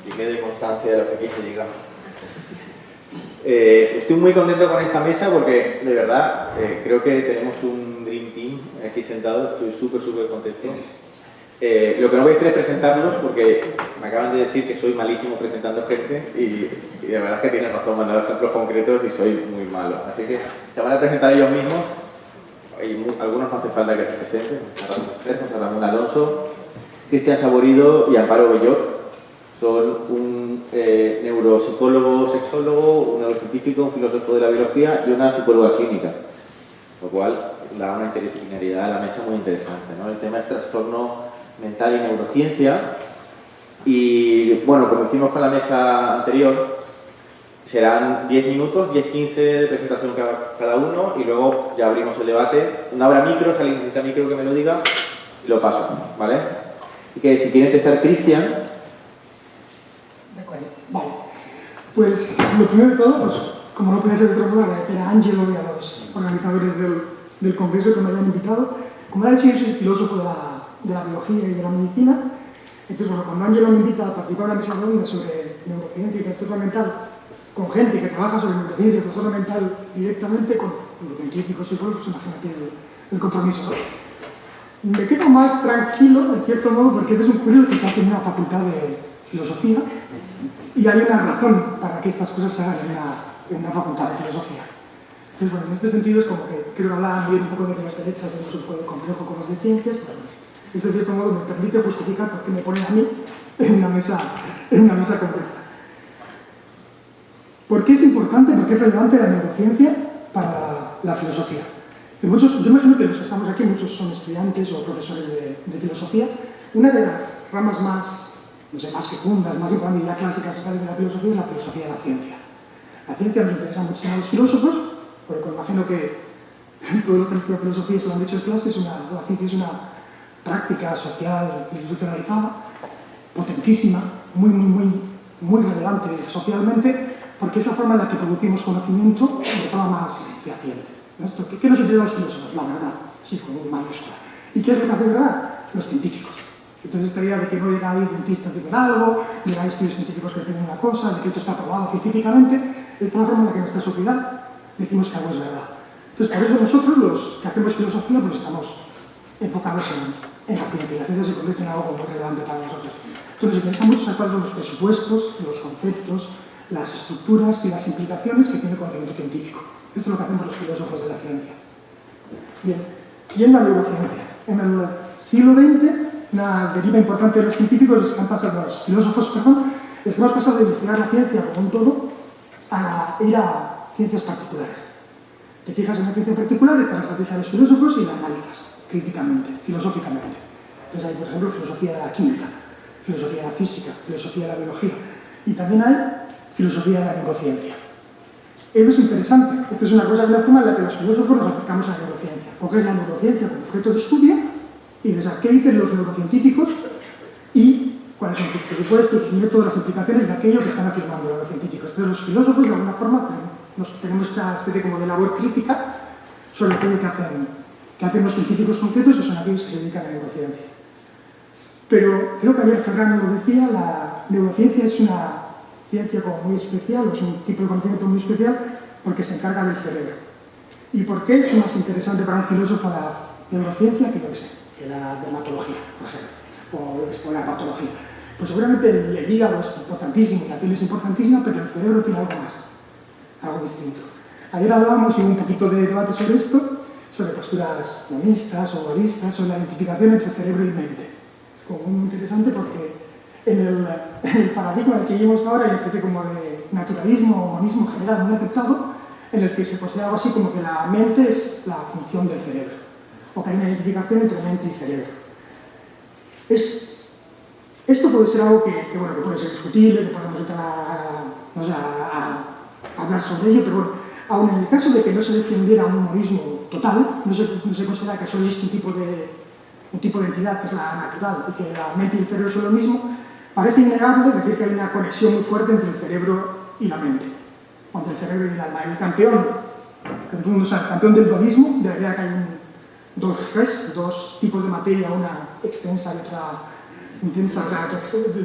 y quede constancia de lo que aquí se diga. Estoy muy contento con esta mesa porque, de verdad, creo que tenemos un Dream Team aquí sentado. Estoy súper contento. Lo que no voy a hacer es presentarlos porque me acaban de decir que soy malísimo presentando gente y de verdad es que tienen razón, me han dado ejemplos concretos y soy muy malo. Así que se van a presentar ellos mismos. Algunos no hace falta que se presenten. José Ramón Alonso, Cristian Saborido y Amparo Bellot. Son un neuropsicólogo, sexólogo, un neurocientífico, un filósofo de la biología y una psicóloga clínica. Lo cual da una interdisciplinaridad a la mesa muy interesante, ¿no? El tema es trastorno mental y neurociencia. Y bueno, como hicimos con la mesa anterior, serán 10 minutos, 10-15 de presentación cada uno y luego ya abrimos el debate. Una hora micro, si alguien necesita micro que me lo diga y lo paso, ¿vale? Y que si quiere empezar Cristian. De acuerdo, vale. Pues lo primero de todo, pues, como no podía ser de otra modo, agradecer a Ángelo y a los organizadores del congreso que me habían invitado. Como ha dicho, yo soy filósofo de la biología y de la medicina. Entonces, bueno, cuando Ángelo me invita a participar en una mesa redonda sobre neurociencia y trastorno mental, con gente que trabaja sobre neurociencia y trastorno mental directamente, con neurocientíficos y psicólogos, pues imagínate el compromiso, ¿no? Me quedo más tranquilo, en cierto modo, porque es un curso que se hace en una facultad de filosofía y hay una razón para que estas cosas se hagan en una facultad de filosofía. Entonces, bueno, en este sentido es como que creo que hablaban bien un poco de que las derechas de un poco complejo con las de ciencias, pues esto de cierto modo me permite justificar por qué me ponen a mí en una mesa como esta. ¿Por qué es importante, por qué es relevante la neurociencia para la filosofía? Yo imagino que los que estamos aquí, muchos son estudiantes o profesores de filosofía. Una de las ramas más fecundas, más importantes y ya clásicas sociales de la filosofía es la filosofía de la ciencia. La ciencia nos interesa muchísimo a los filósofos, porque me imagino que todo lo que estudia filosofía se lo han dicho en clase, la ciencia es una práctica social institucionalizada, potentísima, muy relevante socialmente, porque es la forma en la que producimos conocimiento de forma más fehaciente. ¿Qué nos interesa a los filósofos? La verdad, sí, con una mayúscula. ¿Y qué es lo que hace verdad? Los científicos. Entonces esta idea de que no llega ahí dentistas que dicen algo, de hay estudios científicos que dicen una cosa, de que esto está probado científicamente, esta es la forma en la que nuestra sociedad decimos que algo es verdad. Entonces, por eso nosotros, los que hacemos filosofía, pues estamos enfocados en la ciencia, y la ciencia se convierte en algo muy relevante para nosotros. Entonces, nos interesa mucho saber cuáles son los presupuestos, los conceptos, las estructuras y las implicaciones que tiene el conocimiento científico. Esto es lo que hacemos los filósofos de la ciencia. Bien, yendo a la neurociencia. En el siglo XX, una deriva importante de los científicos es que han pasado, los filósofos, perdón, es que hemos pasado de investigar la ciencia como un todo a ir a ciencias particulares. Te fijas en una ciencia particular, esta es la estrategia de los filósofos y la analizas críticamente, filosóficamente. Entonces hay, por ejemplo, filosofía de la química, filosofía de la física, filosofía de la biología y también hay filosofía de la neurociencia. Eso es interesante. Esto es una forma en la que los filósofos nos acercamos a la neurociencia. Coges la neurociencia como objeto de estudio y dices, ¿qué dicen los neurocientíficos? Y cuáles son sus presupuestos, sus métodos, las implicaciones de aquello que están afirmando los neurocientíficos. Entonces los filósofos, de alguna forma, tenemos esta especie como de labor crítica sobre aquello que hacen los científicos concretos, que son aquellos que se dedican a la neurociencia. Pero creo que ayer Ferran lo decía, la neurociencia es una ciencia como muy especial, es un tipo de conocimiento muy especial porque se encarga del cerebro. ¿Y por qué es más interesante para un filósofo la neurociencia que, que la dermatología, por ejemplo, o la patología? Pues seguramente el hígado es importantísimo, la piel es importantísima, pero el cerebro tiene algo más, algo distinto. Ayer hablábamos y hubo un poquito de debate sobre esto, sobre posturas monistas o holistas, sobre la identificación entre cerebro y mente. Es como muy interesante porque en el paradigma en el que vivimos ahora hay una especie como de naturalismo o monismo general muy aceptado, en el que se posee algo así como que la mente es la función del cerebro, o que hay una identificación entre mente y cerebro. Esto puede ser algo que puede ser discutible, que podemos entrar a hablar sobre ello, pero bueno, aun en el caso de que no se defendiera un monismo total, no se considera que solo existe un tipo de entidad que es la natural y que la mente y el cerebro son lo mismo, parece innegable decir que hay una conexión muy fuerte entre el cerebro y la mente, o entre el cerebro y el alma. El campeón del dualismo, de la idea que hay dos tipos de materia, una extensa y otra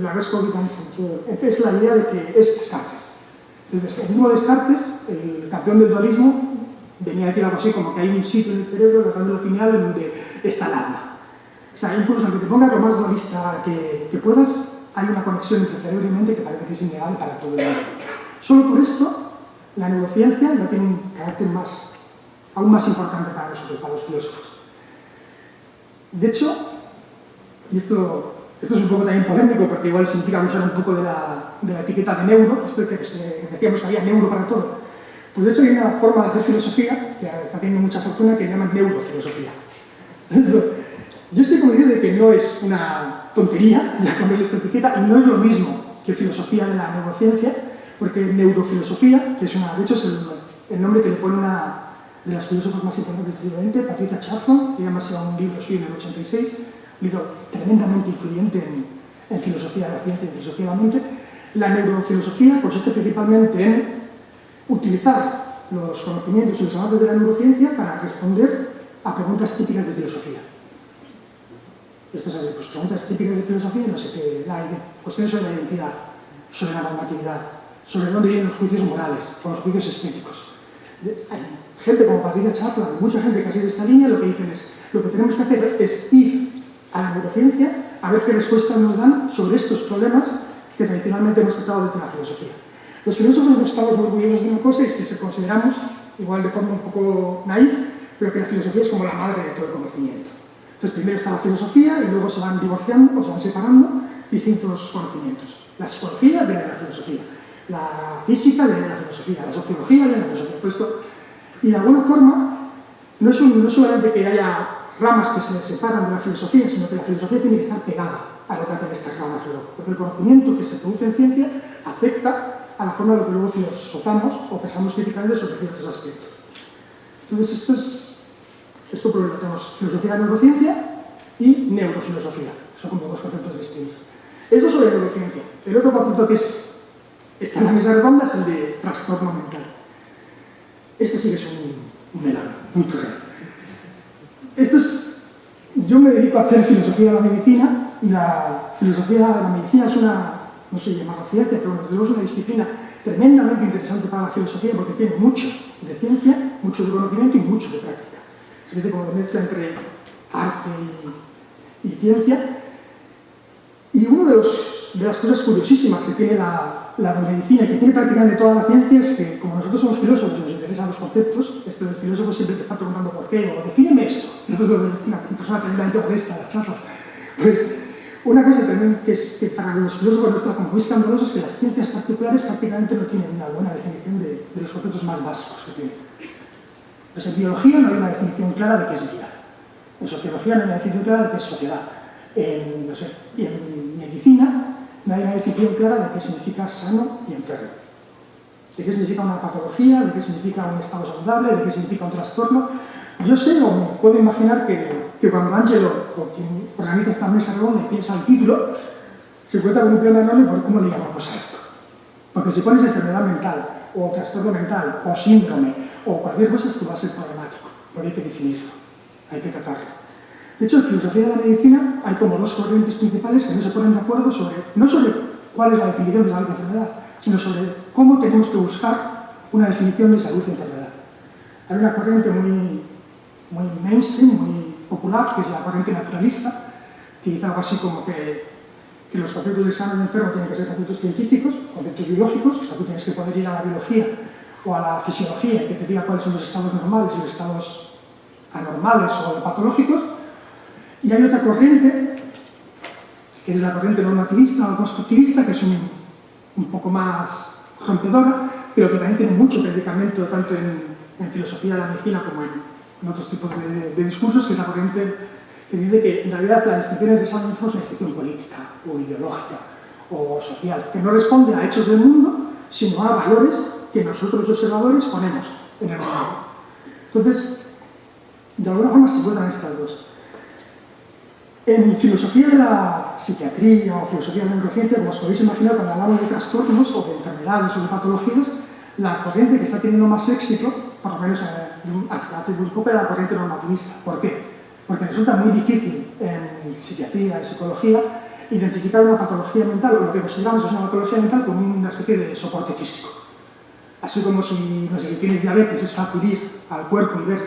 la res cogitans, es la idea de que es Descartes. Entonces, el mismo Descartes, el campeón del dualismo, venía a decir algo así como que hay un sitio en el cerebro, la glándula pineal, en donde está el alma. O sea, incluso aunque te pongas lo más dualista que puedas, hay una conexión entre cerebro y mente que parece que es innegable para todo el mundo. Solo por esto, la neurociencia ya tiene un carácter aún más importante para nosotros, para los filósofos. De hecho, y esto es un poco también polémico porque igual significa abusar un poco de la etiqueta de neuro, esto que decíamos que había neuro para todo. Pues de hecho hay una forma de hacer filosofía, que está teniendo mucha fortuna, que llaman neurofilosofía. Yo estoy convencido de que no es una tontería ya ponerle esta etiqueta y no es lo mismo que filosofía de la neurociencia, porque neurofilosofía, que es de hecho es el nombre que le pone una de las filósofas más importantes del siglo XX, Patricia Charlton, que además lleva un libro suyo en el 86, un libro tremendamente influyente en filosofía de la ciencia y filosofía de la mente. La neurofilosofía consiste principalmente en utilizar los conocimientos y los avances de la neurociencia para responder a preguntas típicas de filosofía. Esto es así, pues preguntas típicas de filosofía, no sé qué, cuestiones sobre la identidad, sobre la normatividad, sobre dónde vienen los juicios morales o los juicios estéticos. Hay gente como Patricia Charlton, mucha gente que ha sido de esta línea, lo que dicen es, lo que tenemos que hacer es ir a la neurociencia a ver qué respuestas nos dan sobre estos problemas que tradicionalmente hemos tratado desde la filosofía. Los filósofos nos estamos muy orgullosos de una cosa, es que se consideramos, igual de forma un poco naif, pero que la filosofía es como la madre de todo el conocimiento. Entonces primero está la filosofía y luego se van divorciando o se van separando distintos conocimientos. La psicología viene de la filosofía, la física viene de la filosofía, la sociología viene de la filosofía. Y de alguna forma no es solamente que haya ramas que se separan de la filosofía, sino que la filosofía tiene que estar pegada a lo que hacen estas ramas luego. Porque el conocimiento que se produce en ciencia afecta a la forma de lo que luego filosofamos o pensamos críticamente sobre ciertos aspectos. Entonces, esto por lo tenemos filosofía de neurociencia y neurofilosofía. Son como dos conceptos distintos. Esto sobre neurociencia. El otro concepto que está en la mesa redonda es el de trastorno mental. Este sí que es un melón, muy turro. Yo me dedico a hacer filosofía de la medicina y la filosofía de la medicina es una, no sé llamarla ciencia, pero desde luego es una disciplina tremendamente interesante para la filosofía porque tiene mucho de ciencia, mucho de conocimiento y mucho de práctica. Se dice como la mezcla entre arte y ciencia. Y una de las cosas curiosísimas que tiene la medicina, que tiene prácticamente toda la ciencia, es que como nosotros somos filósofos y nos interesan los conceptos, esto del filósofo siempre te está preguntando por qué, o defíneme esto. Esto es lo de una persona tremendamente molesta, las charlas. Pues una cosa también que para los filósofos nos está como muy escandaloso es que las ciencias particulares prácticamente no tienen una buena definición de los conceptos más básicos que tienen. Pues en biología no hay una definición clara de qué es vida. En sociología no hay una definición clara de qué es sociedad. Y en medicina no hay una definición clara de qué significa sano y enfermo. De qué significa una patología, de qué significa un estado saludable, de qué significa un trastorno. Yo sé o me puedo imaginar que cuando Angelo, o quien organiza esta mesa redonda y piensa el título, se encuentra con un problema enorme por cómo le llamamos a esto. Porque si pones enfermedad mental, o trastorno mental, o síndrome, o cualquier cosa, esto va a ser problemático, porque hay que definirlo, hay que tratarlo. De hecho, en filosofía de la medicina hay como dos corrientes principales que no se ponen de acuerdo no sobre cuál es la definición de salud y enfermedad, sino sobre cómo tenemos que buscar una definición de salud y enfermedad. Hay una corriente muy mainstream, muy popular, que es la corriente naturalista, que dice algo así como que los conceptos de sano y enfermo tienen que ser conceptos científicos, conceptos biológicos, o sea, tú tienes que poder ir a la biología o a la fisiología y que te diga cuáles son los estados normales y los estados anormales o patológicos. Y hay otra corriente, que es la corriente normativista o constructivista, que es un poco más rompedora, pero que también tiene mucho predicamento tanto en filosofía de la medicina como en otros tipos de discursos, que es la corriente que dice que en realidad la distinción entre sano y enfermo es una distinción política o ideológica o social, que no responde a hechos del mundo, sino a valores que nosotros los observadores ponemos en el mundo. Entonces, de alguna forma se encuentran estas dos. En filosofía de la psiquiatría o filosofía de la neurociencia, como os podéis imaginar, cuando hablamos de trastornos o de enfermedades o de patologías, la corriente que está teniendo más éxito, por lo menos hasta hace muy poco, era la corriente normativista. ¿Por qué? Porque resulta muy difícil en psiquiatría y psicología identificar una patología mental, o lo que consideramos es una patología mental, como una especie de soporte físico. Así como si, no sé, si tienes diabetes, es fácil ir al cuerpo y ver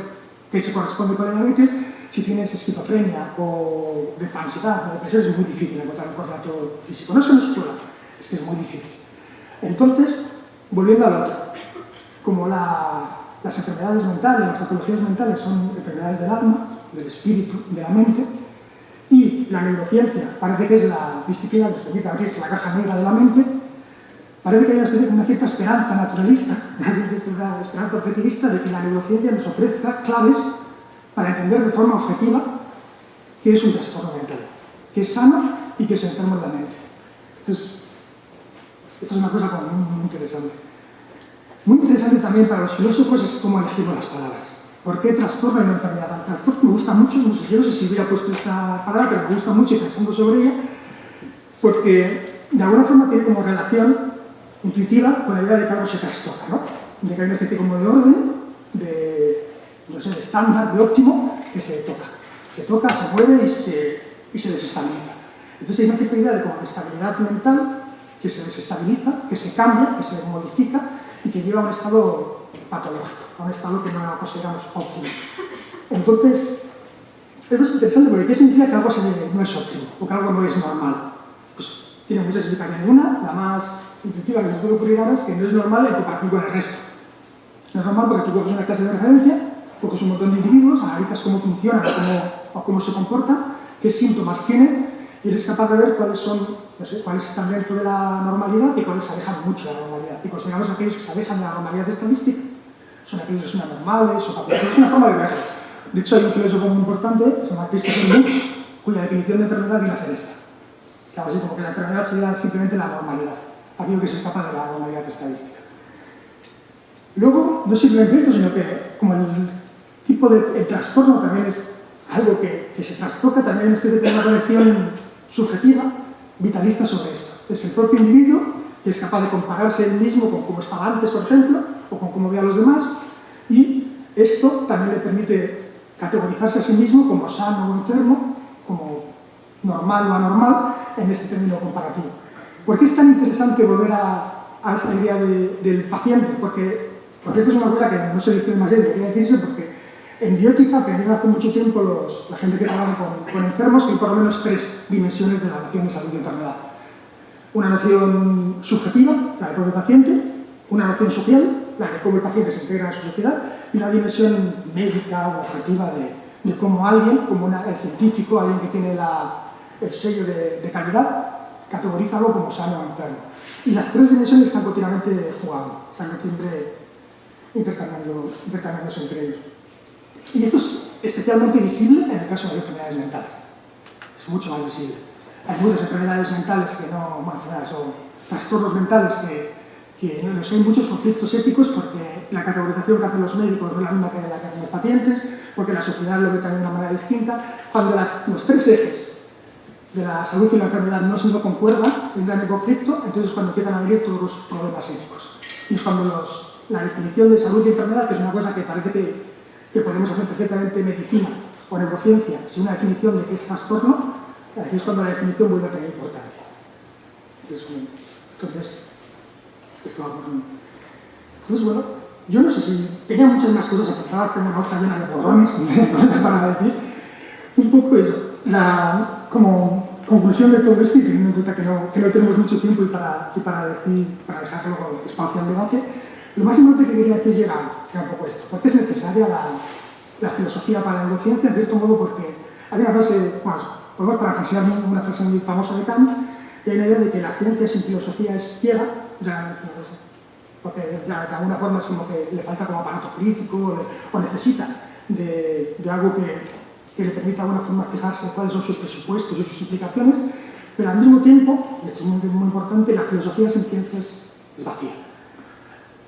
qué se corresponde con la diabetes. Si tienes esquizofrenia o de ansiedad o depresión, es muy difícil encontrar un correlato físico. No solo es prueba, es que es muy difícil. Entonces, volviendo al otro, como las enfermedades mentales, las patologías mentales son enfermedades del alma, del espíritu, de la mente, y la neurociencia parece que es la disciplina que nos permite abrir la caja negra de la mente, parece que hay una cierta esperanza naturalista, una esperanza objetivista de que la neurociencia nos ofrezca claves para entender de forma objetiva qué es un trastorno mental, qué es sano y qué es enfermo en la mente. Esto es una cosa muy interesante. Muy interesante también para los filósofos es cómo elegimos las palabras. ¿Por qué trastorno y no enfermedad? El trastorno me gusta mucho, no sé si hubiera puesto esta palabra, pero me gusta mucho y pensando sobre ella, porque de alguna forma tiene como relación intuitiva con la idea de que algo se trastoca, ¿no? De que hay una especie como de orden, no sé, de estándar, de óptimo, que se toca. Se toca, se mueve y se desestabiliza. Entonces hay una cierta idea de como de estabilidad mental que se desestabiliza, que se cambia, que se modifica y que lleva a un estado patológico, a un estado que no consideramos óptimo. Entonces, esto es interesante porque ¿qué significa que algo no es óptimo o que algo no es normal? Pues tiene muchas explicaciones. Una, la más intuitiva que se puede ocurrir ahora, es que no es normal en comparación con el resto. No es normal porque tú coges una clase de referencia, coges un montón de individuos, analizas cómo funcionan o cómo se comportan, qué síntomas tienen, y eres capaz de ver cuáles son, no sé, cuáles están dentro de la normalidad y cuáles se alejan mucho de la normalidad. Y consideramos aquellos que se alejan de la normalidad estadística, son aquellos que son anormales o patológicos. Es una forma de verlo. De hecho, hay un filósofo muy importante, se llama Christopher Lutz, cuya definición de enfermedad viene a ser esta. Claro, así como que la enfermedad sería simplemente la normalidad, aquello que se escapa de la normalidad estadística. Luego, no simplemente esto, sino que como el tipo de trastorno también es algo que se trastoca, también hay una especie de una conexión subjetiva, vitalista sobre esto. Es el propio individuo que es capaz de compararse él mismo con cómo estaba antes, por ejemplo, o con cómo ve a los demás, y esto también le permite categorizarse a sí mismo como sano o enfermo, como normal o anormal, en este término comparativo. ¿Por qué es tan interesante volver a esta idea del paciente? Porque esto es una cosa que no se dice demasiado, debería decirse, porque en biótica aprendieron hace mucho tiempo la gente que trabaja con enfermos que hay por lo menos 3 dimensiones de la noción de salud y enfermedad. Una noción subjetiva, la del propio paciente, una noción social, la de cómo el paciente se integra en su sociedad, y una dimensión médica o objetiva de cómo alguien, como el científico, alguien que tiene el sello de calidad, categoriza algo como sano o enfermo. Y las 3 dimensiones están continuamente jugando, están siempre intercambiándose entre ellos. Y esto es especialmente visible en el caso de las enfermedades mentales. Es mucho más visible. Hay muchas enfermedades mentales que no, bueno, enfermedades o trastornos mentales que no hay muchos conflictos éticos porque la categorización que hacen los médicos no es la misma que la que hacen los pacientes, porque la sociedad lo ve también de una manera distinta. Cuando los 3 ejes de la salud y la enfermedad no concuerdan, entran en conflicto, entonces cuando empiezan a venir todos los problemas éticos. Y es cuando la definición de salud y enfermedad, que es una cosa que parece que podemos hacer perfectamente medicina o neurociencia, sin una definición de qué es trastorno, aquí es cuando la definición vuelve a tener importancia. Entonces, bueno, yo no sé si tenía muchas más cosas apuntadas, tengo una hoja llena de borrones, para decir. Un poco eso, como conclusión de todo esto, y teniendo en cuenta que no tenemos mucho tiempo y para dejarlo espacio al debate, lo más importante que quería decir era un poco esto. ¿Por qué es necesaria la filosofía para la neurociencia? En cierto modo porque hay una frase, podemos parafrasear una frase muy famosa de Kant, que hay una idea de que la ciencia sin filosofía es ciega, porque de alguna forma es como que le falta como aparato crítico o necesita de algo que le permita de alguna forma fijarse cuáles son sus presupuestos y sus implicaciones, pero al mismo tiempo, y esto es muy importante, la filosofía sin ciencia es vacía.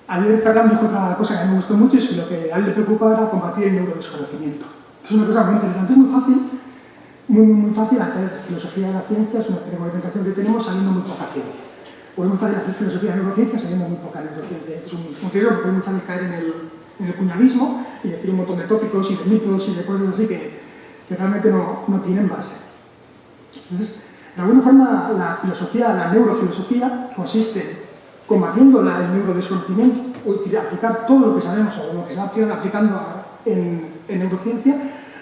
Ayer Ferran dijo otra cosa que a mí me gustó mucho, es que lo que a él le preocupaba era combatir el neurodesconocimiento. Es una cosa muy interesante, es muy fácil hacer filosofía de la ciencia, es una tentación que tenemos sabiendo muy poca ciencia. O es muy fácil hacer filosofía de neurociencia sabiendo muy poca neurociencia. Es un riesgo porque es muy fácil caer en el cuñadismo y decir un montón de tópicos y de mitos y de cosas así que realmente no tienen base. Entonces, De alguna forma, la filosofía, la neurofilosofía, consiste combatiendo el neurodesconocimiento, aplicar todo lo que sabemos o lo que se va aplicando en neurociencia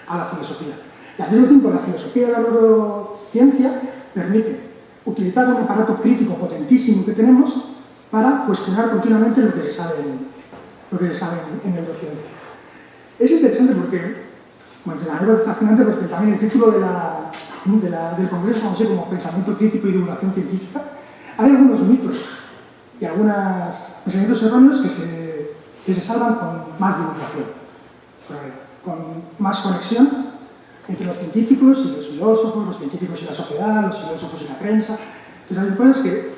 a la filosofía. Y al mismo tiempo, la filosofía de la neurociencia permite utilizar un aparato crítico potentísimo que tenemos para cuestionar continuamente lo que se sabe en neurociencia. Es interesante porque, bueno, es fascinante porque también el título del congreso se llama como Pensamiento Crítico y Divulgación Científica. Hay algunos mitos y algunos pensamientos erróneos que se salvan con más divulgación, con más conexión entre los científicos y los filósofos, los científicos y la sociedad, los filósofos y la prensa. Entonces hay cosas que,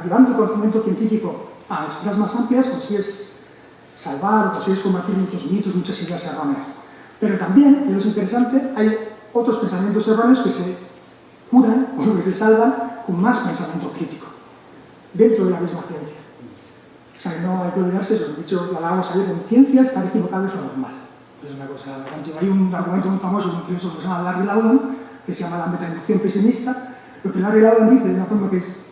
llevando el conocimiento científico a esferas más amplias, consigues salvar o consigues combatir muchos mitos, muchas ideas erróneas. Pero también, y eso es interesante, hay otros pensamientos erróneos que se curan o que se salvan con más pensamiento crítico dentro de la misma ciencia. O sea, no hay que olvidarse eso. De hecho, lo hablábamos ayer, en ciencia estar equivocado es lo normal. Es una cosa continua. Hay un argumento muy famoso de un filósofo que se llama Larry Laudan, que se llama la metainducción pesimista. Lo que Larry Laudan dice de una forma que es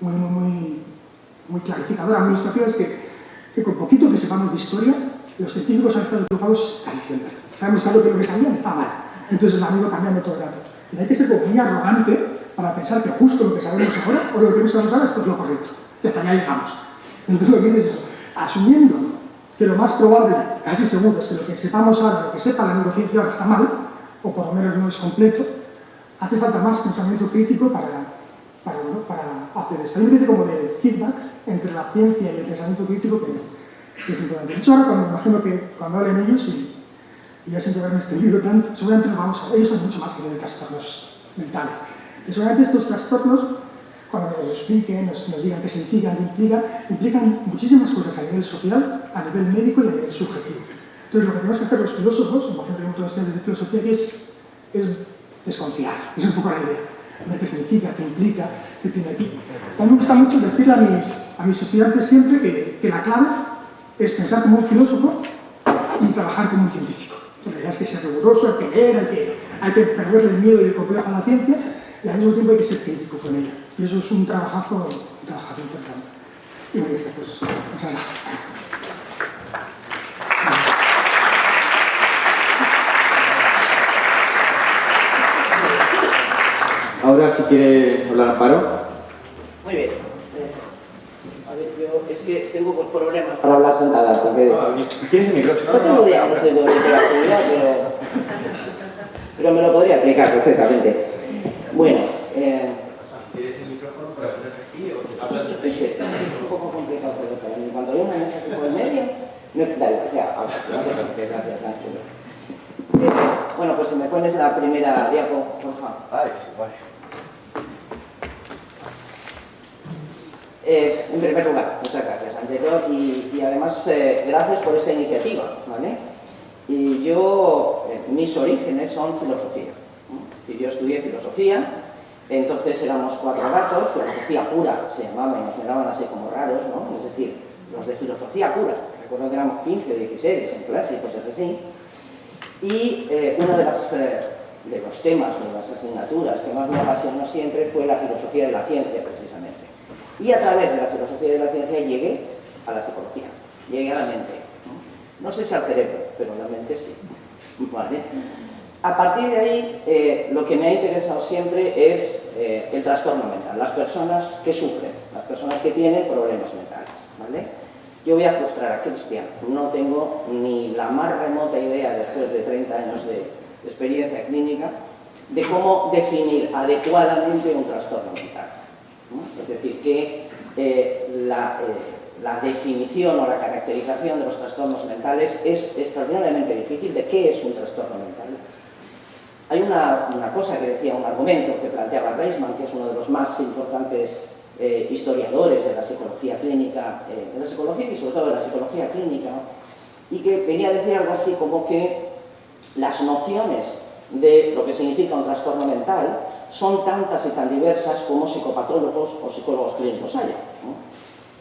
muy clarificadora, muy ilustrativa, es que con poquito que sepamos de historia, los científicos han estado equivocados casi siempre. Sabemos que lo que sabían está mal. Entonces el amigo cambiando todo el rato. Y hay que ser como muy arrogante para pensar que justo lo que sabemos ahora o lo que no sabemos ahora esto es lo correcto. Y hasta allá llegamos. Entonces lo que es eso, asumiendo que lo más probable, casi seguro, es que lo que sepamos ahora, lo que sepa la neurociencia ahora está mal, o por lo menos no es completo, hace falta más pensamiento crítico para hacer esto. Hay una especie como de feedback entre la ciencia y el pensamiento crítico que es importante. De hecho, ahora me imagino que cuando hablen ellos, y ya sin haberme extendido tanto, seguramente nos vamos a... Ellos son mucho más que de trastornos mentales. Y seguramente estos trastornos, cuando nos lo expliquen, nos digan qué significan, qué implican muchísimas cosas a nivel social, a nivel médico y a nivel subjetivo. Entonces, lo que tenemos que hacer los filósofos, por ejemplo, en todas las clases de filosofía, es desconfiar. Es un poco la idea. Ver qué significa, qué implica, qué tiene aquí. A mí me gusta mucho decirle a mis estudiantes siempre que la clave es pensar como un filósofo y trabajar como un científico. La idea es que ser riguroso, hay que leer, hay que perderle el miedo y el complejo a la ciencia, y al mismo tiempo hay que ser crítico con ella. Y eso es un trabajazo importante. Y bueno, pues, muchas gracias. Ahora, si quiere hablar Amparo. Muy bien. A ver, yo es que tengo problemas para hablar sentada, porque... ¿Tienes el micrófono? No tengo diálonos de actividad, pero me lo podría aplicar perfectamente. Bueno, ¿Tienes el micrófono para poner aquí o te hablas de es un poco complicado, pero para mí, cuando hay una mesa así por el medio, da igual, ya, ahora, gracias. Bueno, pues si me pones la primera diapo, por favor. Ay, sí, vale. En primer lugar, muchas gracias, anterior, y además gracias por esta iniciativa, ¿vale? Y yo, mis orígenes son filosofía. Yo estudié filosofía, entonces éramos 4 gatos, filosofía pura se llamaba, y nos miraban así como raros, ¿no? Es decir, los de filosofía pura. Recuerdo que éramos 15 o 16 en clase y cosas así. Y uno de los temas o de las asignaturas que más me apasionó siempre fue la filosofía de la ciencia, precisamente. Y a través de la filosofía de la ciencia llegué a la psicología, llegué a la mente. No sé si al cerebro, pero la mente sí. ¿Vale? A partir de ahí, lo que me ha interesado siempre es el trastorno mental, las personas que sufren, las personas que tienen problemas mentales. ¿Vale? Yo voy a frustrar a Cristian, no tengo ni la más remota idea, después de 30 años de experiencia clínica, de cómo definir adecuadamente un trastorno mental. Es decir, que la definición o la caracterización de los trastornos mentales es extraordinariamente difícil de qué es un trastorno mental. Hay una cosa que decía, un argumento que planteaba Reisman, que es uno de los más importantes historiadores de la psicología clínica, de la psicología y sobre todo de la psicología clínica, y que venía a decir algo así como que las nociones de lo que significa un trastorno mental son tantas y tan diversas como psicopatólogos o psicólogos clínicos haya, ¿no?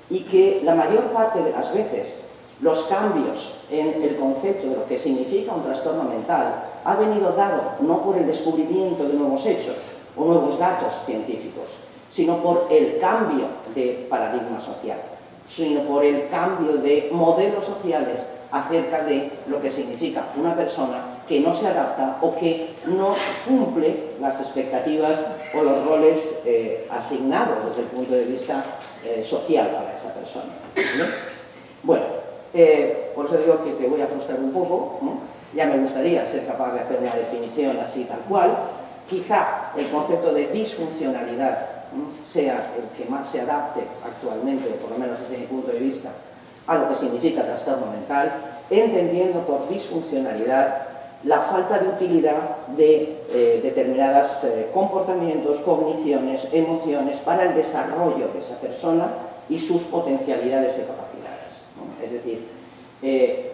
Y que la mayor parte de las veces los cambios en el concepto de lo que significa un trastorno mental ha venido dado no por el descubrimiento de nuevos hechos, o nuevos datos científicos, sino por el cambio de paradigma social, sino por el cambio de modelos sociales acerca de lo que significa una persona que no se adapta o que no cumple las expectativas o los roles asignados desde el punto de vista social para esa persona. Bueno, por eso digo que te voy a frustrar un poco, ¿no? Ya me gustaría ser capaz de hacer una definición así tal cual. Quizá el concepto de disfuncionalidad sea el que más se adapte actualmente, o por lo menos desde mi punto de vista, a lo que significa trastorno mental, entendiendo por disfuncionalidad la falta de utilidad de determinados comportamientos, cogniciones, emociones para el desarrollo de esa persona y sus potencialidades y capacidades, ¿no? Es decir,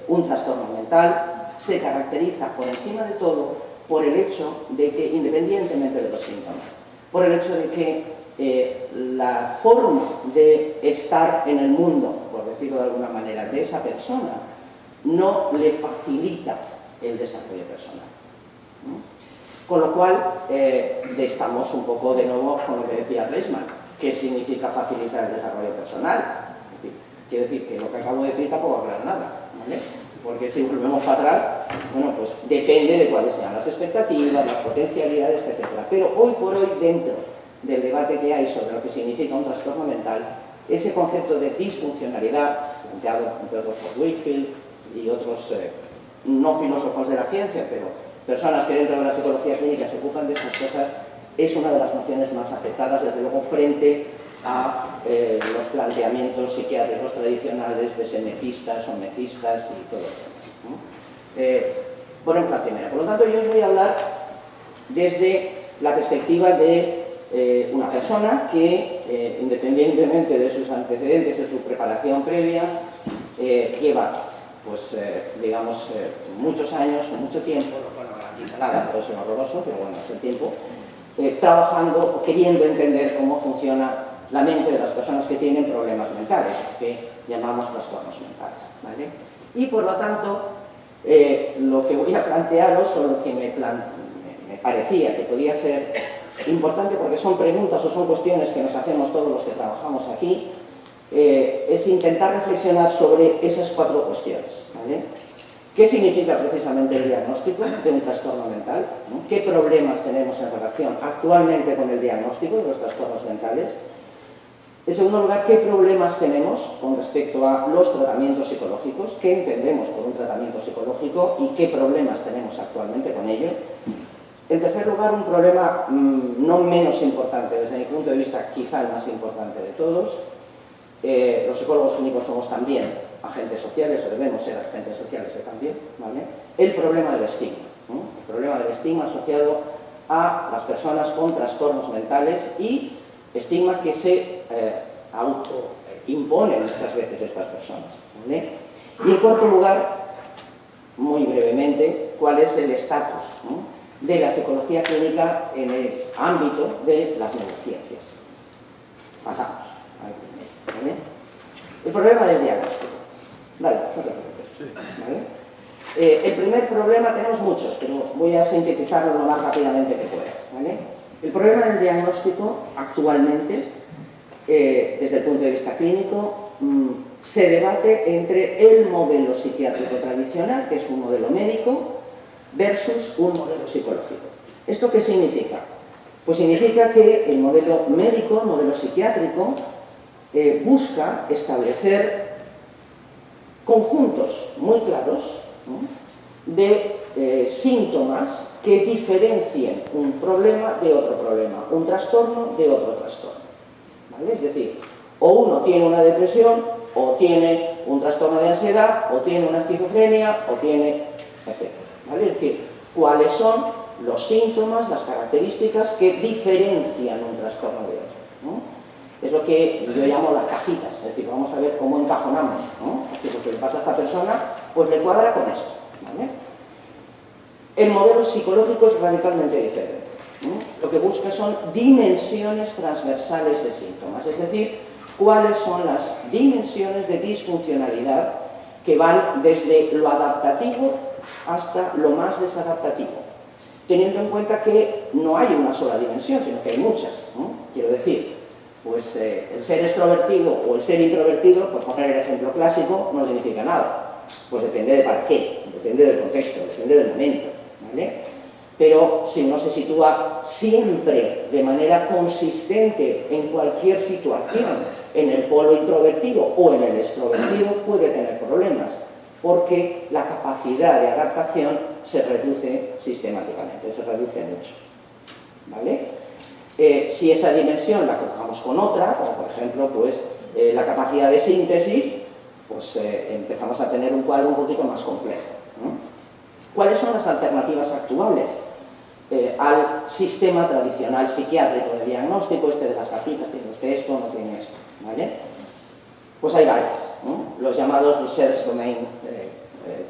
un trastorno mental se caracteriza por encima de todo por el hecho de que, independientemente de los síntomas, por el hecho de que la forma de estar en el mundo, por decirlo de alguna manera, de esa persona, no le facilita el desarrollo personal, ¿no? Con lo cual, estamos un poco de nuevo con lo que decía Reisman. ¿Qué significa facilitar el desarrollo personal? Es decir, quiero decir que lo que acabo de decir tampoco aclara nada, ¿vale? Porque si volvemos para atrás, bueno, pues depende de cuáles sean las expectativas, las potencialidades, etc. Pero hoy por hoy, dentro del debate que hay sobre lo que significa un trastorno mental, ese concepto de disfuncionalidad, planteado entre otros por Wakefield y otros no filósofos de la ciencia, pero personas que dentro de la psicología clínica se ocupan de estas cosas, es una de las nociones más aceptadas, desde luego, frente a los planteamientos psiquiátricos tradicionales de senecistas, somecistas y todo eso, ¿no? Por ejemplo, la primera. Por lo tanto, yo os voy a hablar desde la perspectiva de una persona que, independientemente de sus antecedentes, de su preparación previa, lleva, pues, digamos, muchos años o mucho tiempo, bueno, no garantiza nada, pero es horroroso, pero bueno, es el tiempo, trabajando o queriendo entender cómo funciona la mente de las personas que tienen problemas mentales, que llamamos trastornos mentales, ¿vale? Y por lo tanto, lo que voy a plantearos, o lo que me parecía que podía ser importante, porque son preguntas o son cuestiones que nos hacemos todos los que trabajamos aquí, es intentar reflexionar sobre esas 4 cuestiones, ¿vale? ¿Qué significa precisamente el diagnóstico de un trastorno mental, ¿no? ¿Qué problemas tenemos en relación actualmente con el diagnóstico de los trastornos mentales? En segundo lugar, ¿qué problemas tenemos con respecto a los tratamientos psicológicos? ¿Qué entendemos por un tratamiento psicológico y qué problemas tenemos actualmente con ello? En tercer lugar, un problema no menos importante, desde mi punto de vista quizá el más importante de todos. Los psicólogos clínicos somos también agentes sociales, o debemos ser agentes sociales de cambio, ¿vale? El problema del estigma, ¿no? El problema del estigma asociado a las personas con trastornos mentales y estigma que se autoimponen muchas veces estas personas, ¿vale? Y en cuarto lugar, muy brevemente, cuál es el estatus, ¿no?, de la psicología clínica en el ámbito de las neurociencias. Pasamos. ¿Vale? El problema del diagnóstico. Dale, no te preocupes. ¿Vale? El primer problema, tenemos muchos, pero voy a sintetizarlo lo más rápidamente que pueda, ¿vale? El problema del diagnóstico actualmente, desde el punto de vista clínico, se debate entre el modelo psiquiátrico tradicional, que es un modelo médico, versus un modelo psicológico. ¿Esto qué significa? Pues significa que el modelo médico, el modelo psiquiátrico, busca establecer conjuntos muy claros, ¿no?, de síntomas que diferencien un problema de otro problema, un trastorno de otro trastorno, ¿vale? Es decir, o uno tiene una depresión, o tiene un trastorno de ansiedad, o tiene una esquizofrenia, o tiene, etc. ¿Vale? Es decir, cuáles son los síntomas, las características que diferencian un trastorno de otro, ¿no? Es lo que yo llamo las cajitas, es decir, vamos a ver cómo encajonamos, ¿no? Es decir, lo que le pasa a esta persona, pues le cuadra con esto, ¿vale? El modelo psicológico es radicalmente diferente, ¿no? Lo que busca son dimensiones transversales de síntomas, es decir, cuáles son las dimensiones de disfuncionalidad que van desde lo adaptativo hasta lo más desadaptativo. teniendo en cuenta que no hay una sola dimensión, sino que hay muchas, ¿no? Quiero decir, pues el ser extrovertido o el ser introvertido, por poner el ejemplo clásico, no significa nada. Pues depende de para qué, depende del contexto, depende del momento, ¿vale? Pero si uno se sitúa siempre de manera consistente en cualquier situación, en el polo introvertido o en el extrovertido, puede tener problemas, porque la capacidad de adaptación se reduce sistemáticamente, se reduce mucho, ¿vale? Si esa dimensión la cruzamos con otra, como por ejemplo pues, la capacidad de síntesis, pues empezamos a tener un cuadro un poquito más complejo, ¿no? ¿Cuáles son las alternativas actuales al sistema tradicional psiquiátrico de diagnóstico, de las gafitas, tiene usted esto, no tiene esto, ¿vale? Pues hay varias, ¿no? Los llamados Research Domain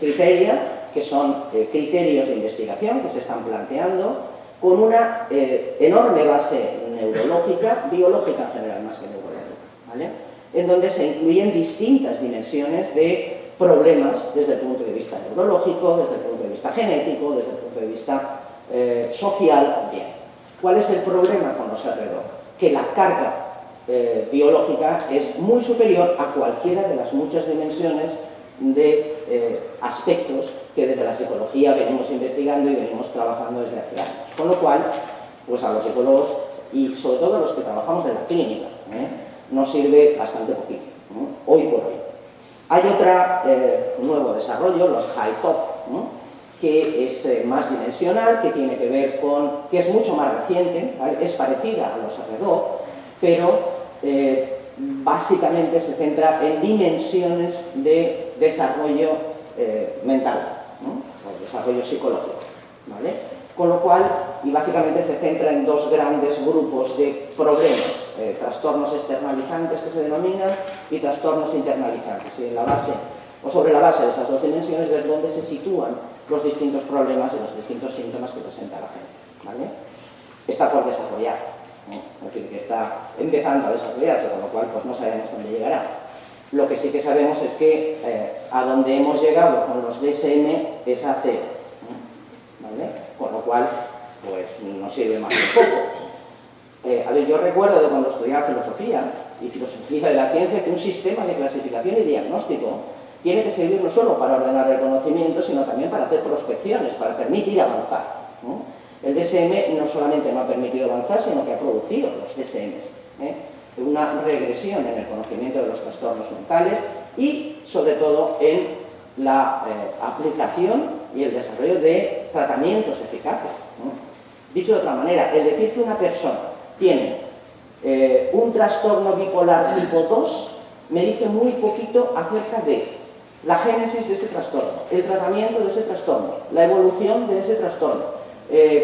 Criteria, que son criterios de investigación que se están planteando con una enorme base neurológica, biológica en general más que neurológica, ¿vale? En donde se incluyen distintas dimensiones de problemas desde el punto de vista neurológico, desde el punto de vista genético, desde el punto de vista social también. ¿Cuál es el problema con los R2? Que la carga biológica es muy superior a cualquiera de las muchas dimensiones de aspectos que desde la psicología venimos investigando y venimos trabajando desde hace años. Con lo cual, pues a los psicólogos y sobre todo a los que trabajamos en la clínica, nos sirve bastante poquito, ¿no? Hoy por hoy. Hay un nuevo desarrollo, los high-top, ¿no? Que es más dimensional, que tiene que ver con, que es mucho más reciente, ¿vale? Es parecida a los R2, pero básicamente se centra en dimensiones de desarrollo mental, ¿no? O desarrollo psicológico, ¿vale? Con lo cual, y básicamente se centra en dos grandes grupos de problemas, trastornos externalizantes que se denominan y trastornos internalizantes. Y en la base, o sobre la base de esas dos dimensiones es donde se sitúan los distintos problemas y los distintos síntomas que presenta la gente, ¿vale? Está por desarrollar, ¿no? Es decir, que está empezando a desarrollarse, con lo cual pues no sabemos dónde llegará. Lo que sí que sabemos es que a donde hemos llegado con los DSM es a cero, ¿no? ¿Vale? Con lo cual, pues nos sirve más un poco. A ver, yo recuerdo de cuando estudiaba filosofía y filosofía de la ciencia que un sistema de clasificación y diagnóstico tiene que servir no solo para ordenar el conocimiento, sino también para hacer prospecciones, para permitir avanzar, ¿no? El DSM no solamente no ha permitido avanzar, sino que ha producido los DSMs, una regresión en el conocimiento de los trastornos mentales y, sobre todo, en la aplicación y el desarrollo de tratamientos eficaces, ¿no? Dicho de otra manera, el decir que una persona tiene un trastorno bipolar tipo 2 me dice muy poquito acerca de la génesis de ese trastorno, el tratamiento de ese trastorno, la evolución de ese trastorno,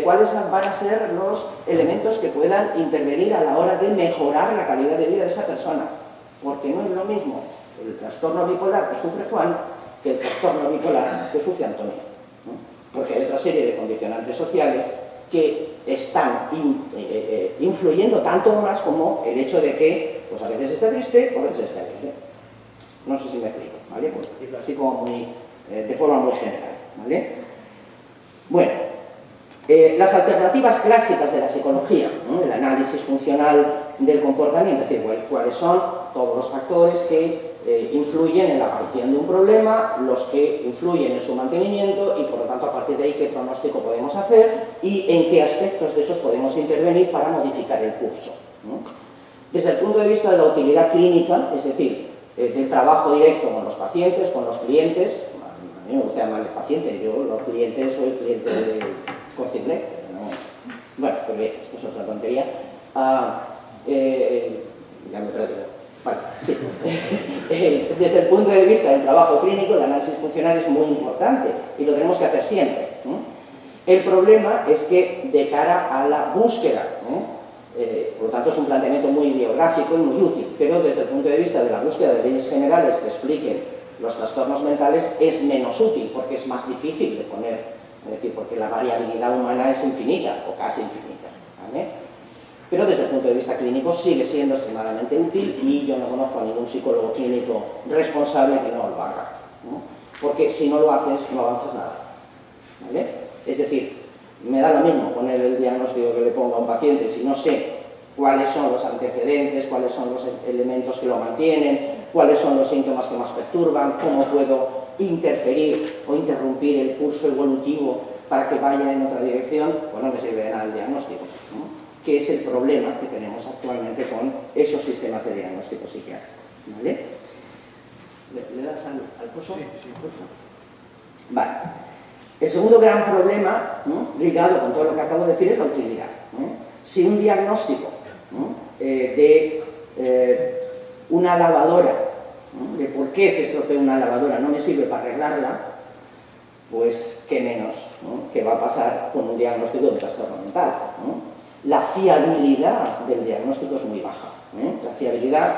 cuáles van a ser los elementos que puedan intervenir a la hora de mejorar la calidad de vida de esa persona, porque no es lo mismo el trastorno bipolar que sufre Juan que el trastorno bipolar que sufre Antonio, ¿no? Porque hay otra serie de condicionantes sociales que están influyendo tanto más como el hecho de que pues a veces está triste o a veces está triste. No sé si me explico, ¿vale? Por decirlo así como de forma muy general, ¿vale? Bueno, las alternativas clásicas de la psicología, ¿no? El análisis funcional del comportamiento, es decir, cuáles son todos los factores que influyen en la aparición de un problema, los que influyen en su mantenimiento y por lo tanto a partir de ahí qué pronóstico podemos hacer y en qué aspectos de esos podemos intervenir para modificar el curso, ¿no? Desde el punto de vista de la utilidad clínica, es decir, del trabajo directo con los pacientes, con los clientes, a mí me gusta llamarles pacientes, yo los clientes soy cliente de Corte Inglés, no. Bueno, pues bien, esto es otra tontería. Ya me he perdido. Vale, sí. Desde el punto de vista del trabajo clínico, el análisis funcional es muy importante y lo tenemos que hacer siempre, ¿no? El problema es que de cara a la búsqueda, por lo tanto es un planteamiento muy biográfico y muy útil, pero desde el punto de vista de la búsqueda de leyes generales que expliquen los trastornos mentales es menos útil porque es más difícil de poner, es decir, porque la variabilidad humana es infinita o casi infinita, ¿vale? Pero desde el punto de vista clínico sigue siendo extremadamente útil y yo no conozco a ningún psicólogo clínico responsable que no lo haga, ¿no? Porque si no lo haces, no avanzas nada, ¿vale? Es decir, me da lo mismo poner el diagnóstico que le ponga a un paciente si no sé cuáles son los antecedentes, cuáles son los elementos que lo mantienen, cuáles son los síntomas que más perturban, cómo puedo interferir o interrumpir el curso evolutivo para que vaya en otra dirección, pues no me sirve de nada el diagnóstico, ¿no? Que es el problema que tenemos actualmente con esos sistemas de diagnóstico psiquiátrico, ¿vale? ¿Le das al curso? Sí, sí. Por favor. Vale. El segundo gran problema, ¿no?, ligado con todo lo que acabo de decir, es la utilidad, ¿no? Si un diagnóstico, ¿no?, de una lavadora, ¿no?, de por qué se estropea una lavadora no me sirve para arreglarla, pues qué menos, ¿no?, que va a pasar con un diagnóstico de un trastorno mental, ¿no? La fiabilidad del diagnóstico es muy baja, ¿eh? La fiabilidad,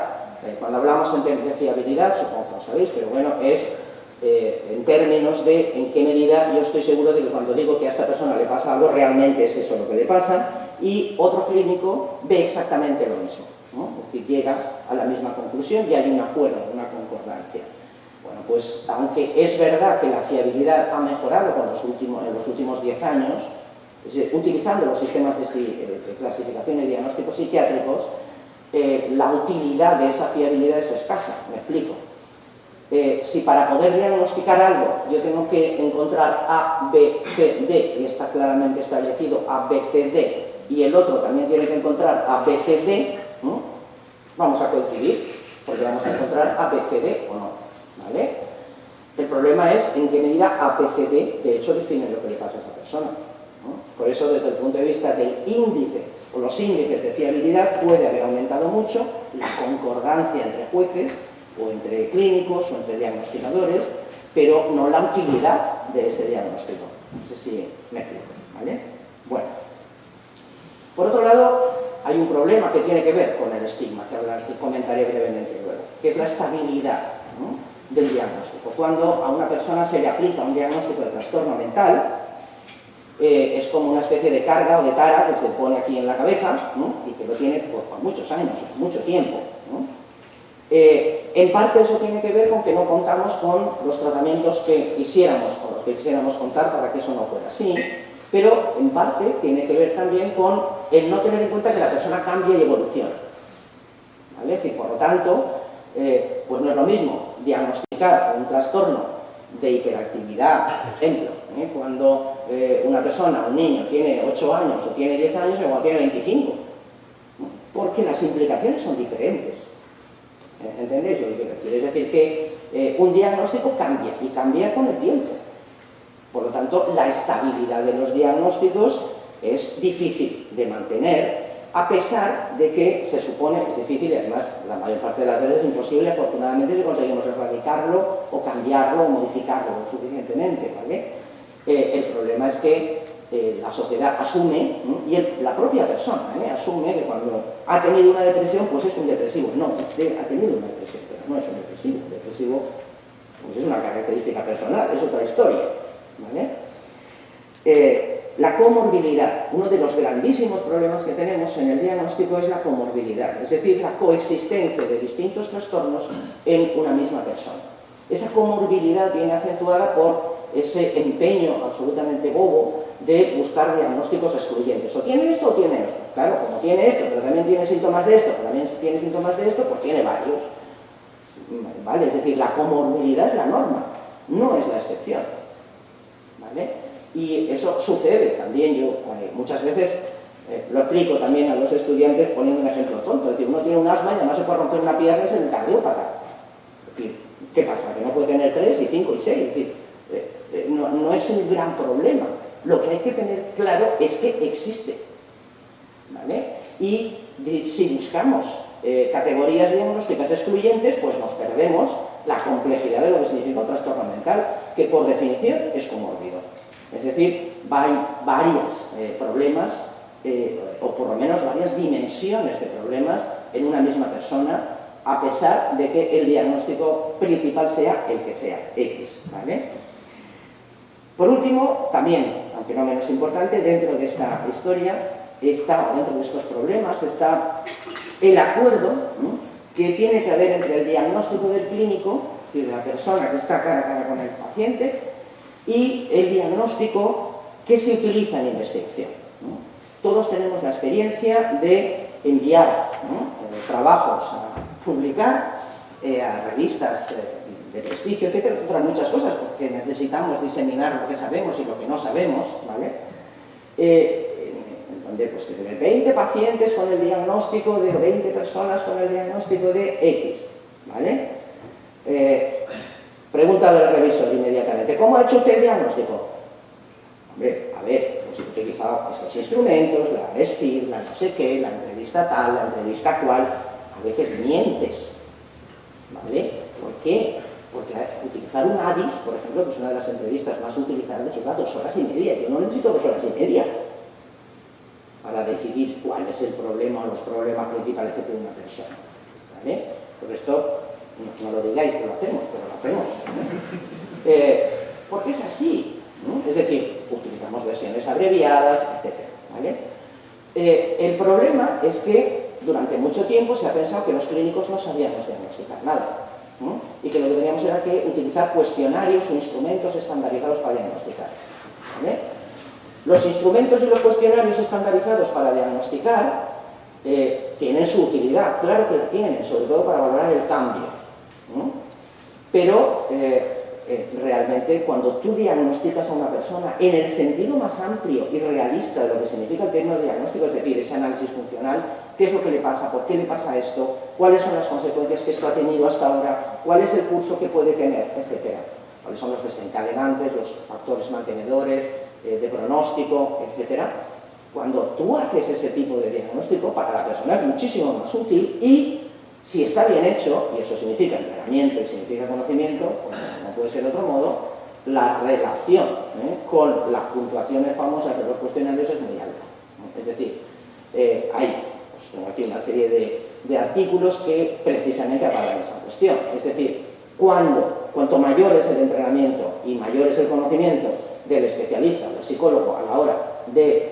cuando hablamos de fiabilidad, supongo que lo sabéis, pero bueno, es en términos de en qué medida yo estoy seguro de que cuando digo que a esta persona le pasa algo, realmente es eso lo que le pasa, y otro clínico ve exactamente lo mismo, ¿no? Es decir, llega a la misma conclusión y hay un acuerdo, una concordancia. Bueno, pues aunque es verdad que la fiabilidad ha mejorado en los últimos 10 años, utilizando los sistemas de clasificación y diagnósticos psiquiátricos, la utilidad de esa fiabilidad es escasa, me explico. Si para poder diagnosticar algo yo tengo que encontrar A, B, C, D, y está claramente establecido A, B, C, D, y el otro también tiene que encontrar A, B, C, D, ¿no?, vamos a coincidir, porque vamos a encontrar A, B, C, D o no, ¿vale? El problema es en qué medida A, B, C, D de hecho define lo que le pasa a esa persona, ¿no? Por eso, desde el punto de vista del índice o los índices de fiabilidad, puede haber aumentado mucho la concordancia entre jueces o entre clínicos o entre diagnosticadores, pero no la utilidad de ese diagnóstico. No sé si me explico, ¿vale? Bueno, por otro lado, hay un problema que tiene que ver con el estigma, que comentaré brevemente luego, que es la estabilidad, ¿no?, del diagnóstico. Cuando a una persona se le aplica un diagnóstico de trastorno mental, es como una especie de carga o de tara que se pone aquí en la cabeza, ¿no?, y que lo tiene por muchos años, mucho tiempo, ¿no? En parte eso tiene que ver con que no contamos con los tratamientos que quisiéramos, con los que quisiéramos contar para que eso no fuera así, pero en parte tiene que ver también con el no tener en cuenta que la persona cambia y evoluciona, ¿vale? Es decir, por lo tanto, pues no es lo mismo diagnosticar un trastorno de hiperactividad, por ejemplo, cuando una persona, un niño, tiene 8 años o tiene 10 años o cuando tiene 25, ¿no?, porque las implicaciones son diferentes. ¿Entendéis lo que quiero decir? Es decir, que un diagnóstico cambia y cambia con el tiempo. Por lo tanto, la estabilidad de los diagnósticos es difícil de mantener, a pesar de que se supone que es difícil y además la mayor parte de las veces es imposible, afortunadamente, si conseguimos erradicarlo o cambiarlo o modificarlo suficientemente, ¿vale? El problema es que la sociedad asume, ¿no?, y la propia persona asume que cuando ha tenido una depresión, pues es un depresivo. No, usted ha tenido una depresión, pero no es un depresivo. Un depresivo, pues es una característica personal, es otra historia, ¿vale? La comorbilidad. Uno de los grandísimos problemas que tenemos en el diagnóstico es la comorbilidad, es decir, la coexistencia de distintos trastornos en una misma persona. Esa comorbilidad viene acentuada por ese empeño absolutamente bobo de buscar diagnósticos excluyentes. O tiene esto o tiene esto. Claro, como tiene esto, pero también tiene síntomas de esto, pero también tiene síntomas de esto, pues tiene varios. ¿Vale? Es decir, la comorbilidad es la norma, no es la excepción. ¿Vale? Y eso sucede también, yo muchas veces lo explico también a los estudiantes poniendo un ejemplo tonto. Es decir, uno tiene un asma y además se puede romper una pierna y es el cardiópata. Es decir, ¿qué pasa? Que no puede tener 3 y 5 y 6. Es decir, no es un gran problema. Lo que hay que tener claro es que existe, ¿vale? Y si buscamos categorías diagnósticas excluyentes, pues nos perdemos la complejidad de lo que significa un trastorno mental, que por definición es comórbido. Es decir, hay varios problemas, o por lo menos varias dimensiones de problemas en una misma persona, a pesar de que el diagnóstico principal sea el que sea, X, ¿vale? Por último, también, aunque no menos importante, dentro de esta historia, dentro de estos problemas, está el acuerdo, ¿no?, que tiene que haber entre el diagnóstico del clínico, es decir, la persona que está cara a cara con el paciente, y el diagnóstico ¿Qué se utiliza en investigación? ¿No? Todos tenemos la experiencia de enviar, ¿no?, trabajos a publicar a revistas de prestigio, etcétera, otras muchas cosas, porque necesitamos diseminar lo que sabemos y lo que no sabemos, ¿vale? Donde pues 20 pacientes con el diagnóstico de 20 personas con el diagnóstico de X, ¿vale? Pregunta del revisor inmediatamente, ¿cómo ha hecho usted el diagnóstico? Hombre, a ver, pues he utilizado estos instrumentos, la ESCID, la no sé qué, la entrevista tal, la entrevista cual. A veces mientes, ¿vale? ¿Por qué? Porque utilizar un ADIS, por ejemplo, que es una de las entrevistas más utilizadas, lleva 2 horas y media. Yo no necesito 2 horas y media para decidir cuál es el problema o los problemas principales que tiene una persona, ¿vale? Por esto, no lo digáis que lo hacemos, pero lo hacemos, ¿no? Porque es así, ¿no? Es decir, utilizamos versiones abreviadas, etc., ¿vale? El problema es que durante mucho tiempo se ha pensado que los clínicos no sabíamos diagnosticar nada, ¿no? Y que lo que teníamos era que utilizar cuestionarios o instrumentos estandarizados para diagnosticar, ¿vale? Los instrumentos y los cuestionarios estandarizados para diagnosticar tienen su utilidad, claro que la tienen, sobre todo para valorar el cambio, ¿no? Pero realmente cuando tú diagnosticas a una persona en el sentido más amplio y realista de lo que significa el término diagnóstico, es decir, ese análisis funcional, qué es lo que le pasa, por qué le pasa esto, cuáles son las consecuencias que esto ha tenido hasta ahora, cuál es el curso que puede tener, etcétera, cuáles son los desencadenantes, los factores mantenedores de pronóstico, etcétera. Cuando tú haces ese tipo de diagnóstico, para la persona es muchísimo más útil y si está bien hecho, y eso significa entrenamiento y significa conocimiento, pues no puede ser de otro modo, la relación con las puntuaciones famosas de los cuestionarios es muy alta, ¿no? Es decir, hay, pues tengo aquí una serie de artículos que precisamente abordan esa cuestión. Es decir, cuanto mayor es el entrenamiento y mayor es el conocimiento del especialista, del psicólogo, a la hora de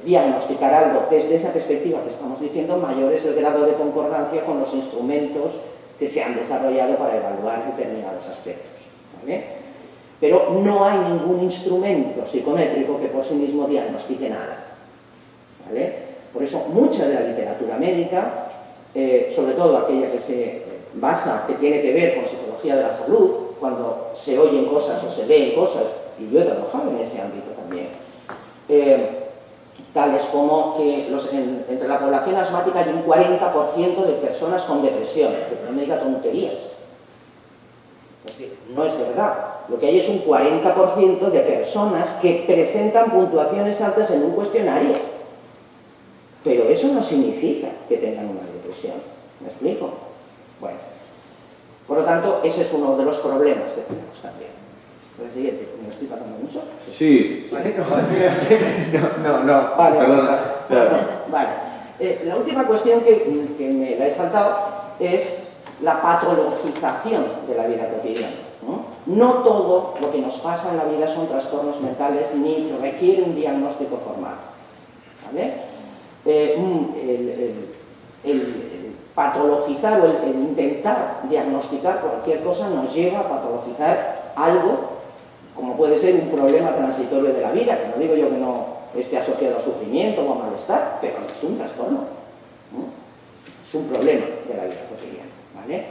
diagnosticar algo desde esa perspectiva que estamos diciendo, mayor es el grado de concordancia con los instrumentos que se han desarrollado para evaluar determinados aspectos, ¿vale? Pero no hay ningún instrumento psicométrico que por sí mismo diagnostique nada, ¿vale? Por eso mucha de la literatura médica, sobre todo aquella que se basa, que tiene que ver con psicología de la salud, cuando se oyen cosas o se leen cosas, y yo he trabajado en ese ámbito también, tales como que entre la población asmática hay un 40% de personas con depresión, que no me diga tonterías. Es decir, no es verdad. Lo que hay es un 40% de personas que presentan puntuaciones altas en un cuestionario. Pero eso no significa que tengan una depresión. ¿Me explico? Bueno, por lo tanto, ese es uno de los problemas que tenemos también. El siguiente, ¿me lo estoy pasando mucho? Sí. ¿Vale? No, vale, perdona. Vale. La última cuestión que me la he saltado es la patologización de la vida cotidiana, ¿no? No todo lo que nos pasa en la vida son trastornos mentales ni requiere un diagnóstico formal, ¿vale? El patologizar o el intentar diagnosticar cualquier cosa nos lleva a patologizar algo como puede ser un problema transitorio de la vida, que no digo yo que no esté asociado a sufrimiento o a malestar, pero es un trastorno, ¿no? Es un problema de la vida cotidiana, ¿vale?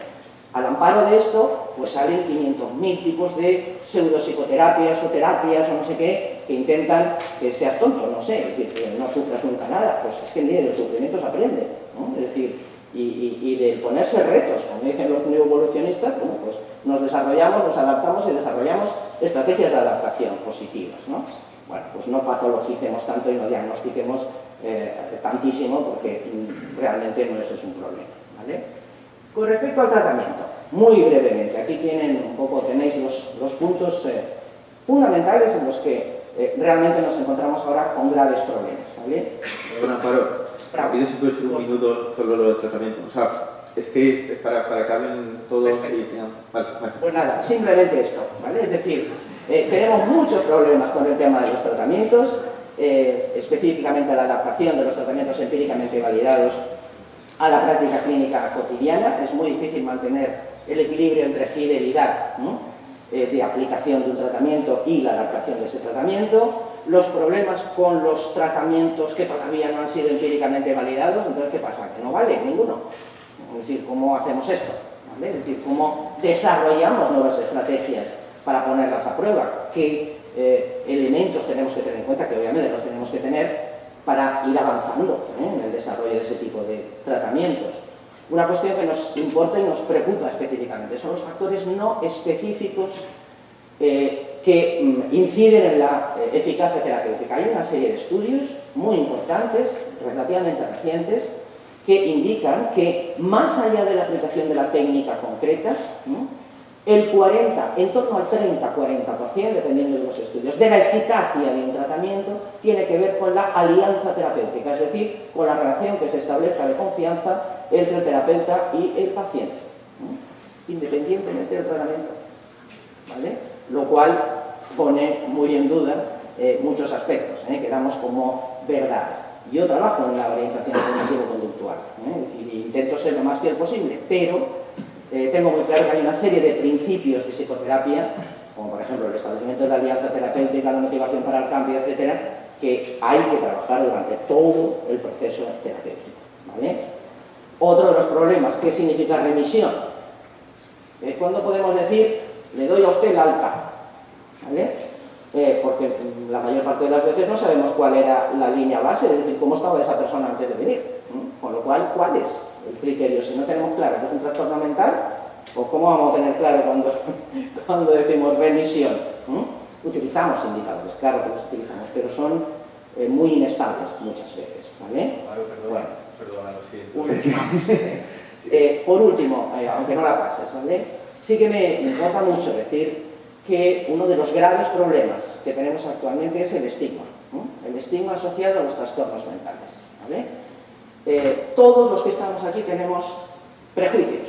Al amparo de esto, pues salen 500.000 tipos de pseudopsicoterapias o terapias o no sé qué, que intentan que seas tonto, no sé, es decir, que no sufras nunca nada, pues es que ni de los sufrimientos se aprende, ¿no? Es decir, y de ponerse retos, como dicen los neoevolucionistas, bueno, pues nos desarrollamos, nos adaptamos y desarrollamos estrategias de adaptación positivas, ¿no? Bueno, pues no patologicemos tanto y no diagnostiquemos tantísimo, porque realmente no eso es un problema, ¿vale? Con respecto al tratamiento, muy brevemente, aquí tenéis los puntos fundamentales en los que realmente nos encontramos ahora con graves problemas, ¿vale? Bueno, Amparo, pido si puedes un minuto solo lo del tratamiento. O sea, es que para que hablen todos y... Vale. Pues nada, simplemente esto, ¿vale? Es decir, tenemos muchos problemas con el tema de los tratamientos, específicamente la adaptación de los tratamientos empíricamente validados a la práctica clínica cotidiana. Es muy difícil mantener el equilibrio entre fidelidad, ¿no?, de aplicación de un tratamiento y la adaptación de ese tratamiento. los problemas con los tratamientos que todavía no han sido empíricamente validados, entonces ¿qué pasa? Que no vale ninguno. Es decir, ¿cómo hacemos esto? ¿Vale? Es decir, ¿cómo desarrollamos nuevas estrategias para ponerlas a prueba? ¿Qué elementos tenemos que tener en cuenta? Que obviamente los tenemos que tener para ir avanzando en el desarrollo de ese tipo de tratamientos. Una cuestión que nos importa y nos preocupa específicamente son los factores no específicos que inciden en la eficacia terapéutica. Hay una serie de estudios muy importantes, relativamente recientes, que indican que más allá de la aplicación de la técnica concreta, el 40, en torno al 30-40%, dependiendo de los estudios, de la eficacia de un tratamiento tiene que ver con la alianza terapéutica, es decir, con la relación que se establezca de confianza entre el terapeuta y el paciente, independientemente del tratamiento, ¿vale? Lo cual pone muy en duda muchos aspectos que damos como verdades. Yo trabajo en la orientación cognitivo-conductual, es decir, intento ser lo más fiel posible, pero tengo muy claro que hay una serie de principios de psicoterapia, como por ejemplo el establecimiento de la alianza terapéutica, la motivación para el cambio, etcétera, que hay que trabajar durante todo el proceso terapéutico, ¿vale? Otro de los problemas, ¿qué significa remisión? ¿Cuándo podemos decir, le doy a usted el alta? ¿Vale? Porque la mayor parte de las veces no sabemos cuál era la línea base, es decir, cómo estaba esa persona antes de venir. Con lo cual, ¿cuál es el criterio? Si no tenemos claro que es un trastorno mental, pues ¿cómo vamos a tener claro cuando decimos remisión? Utilizamos indicadores, claro que los utilizamos, pero son muy inestables muchas veces, ¿vale? Perdona, lo siento. Por último, aunque no la pases, ¿vale? Sí que me importa mucho decir que uno de los graves problemas que tenemos actualmente es el estigma, el estigma asociado a los trastornos mentales, ¿vale? Todos los que estamos aquí tenemos prejuicios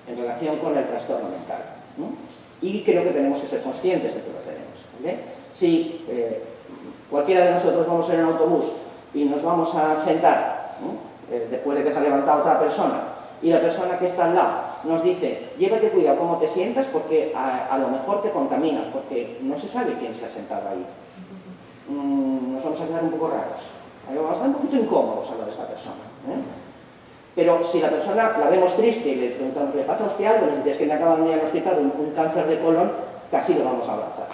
en relación con el trastorno mental, y creo que tenemos que ser conscientes de que lo tenemos, ¿vale? Si cualquiera de nosotros vamos en un autobús y nos vamos a sentar después de que se ha levantado otra persona y la persona que está al lado nos dice, llévate cuidado cómo te sientas porque a lo mejor te contaminas, porque no se sabe quién se ha sentado ahí. Nos vamos a quedar un poco raros, vamos a estar un poquito incómodos a lo de esta persona. Pero si la persona la vemos triste y le preguntamos, ¿le pasa a usted algo? Es que me acaban de diagnosticar un cáncer de colon, casi lo vamos a abrazar.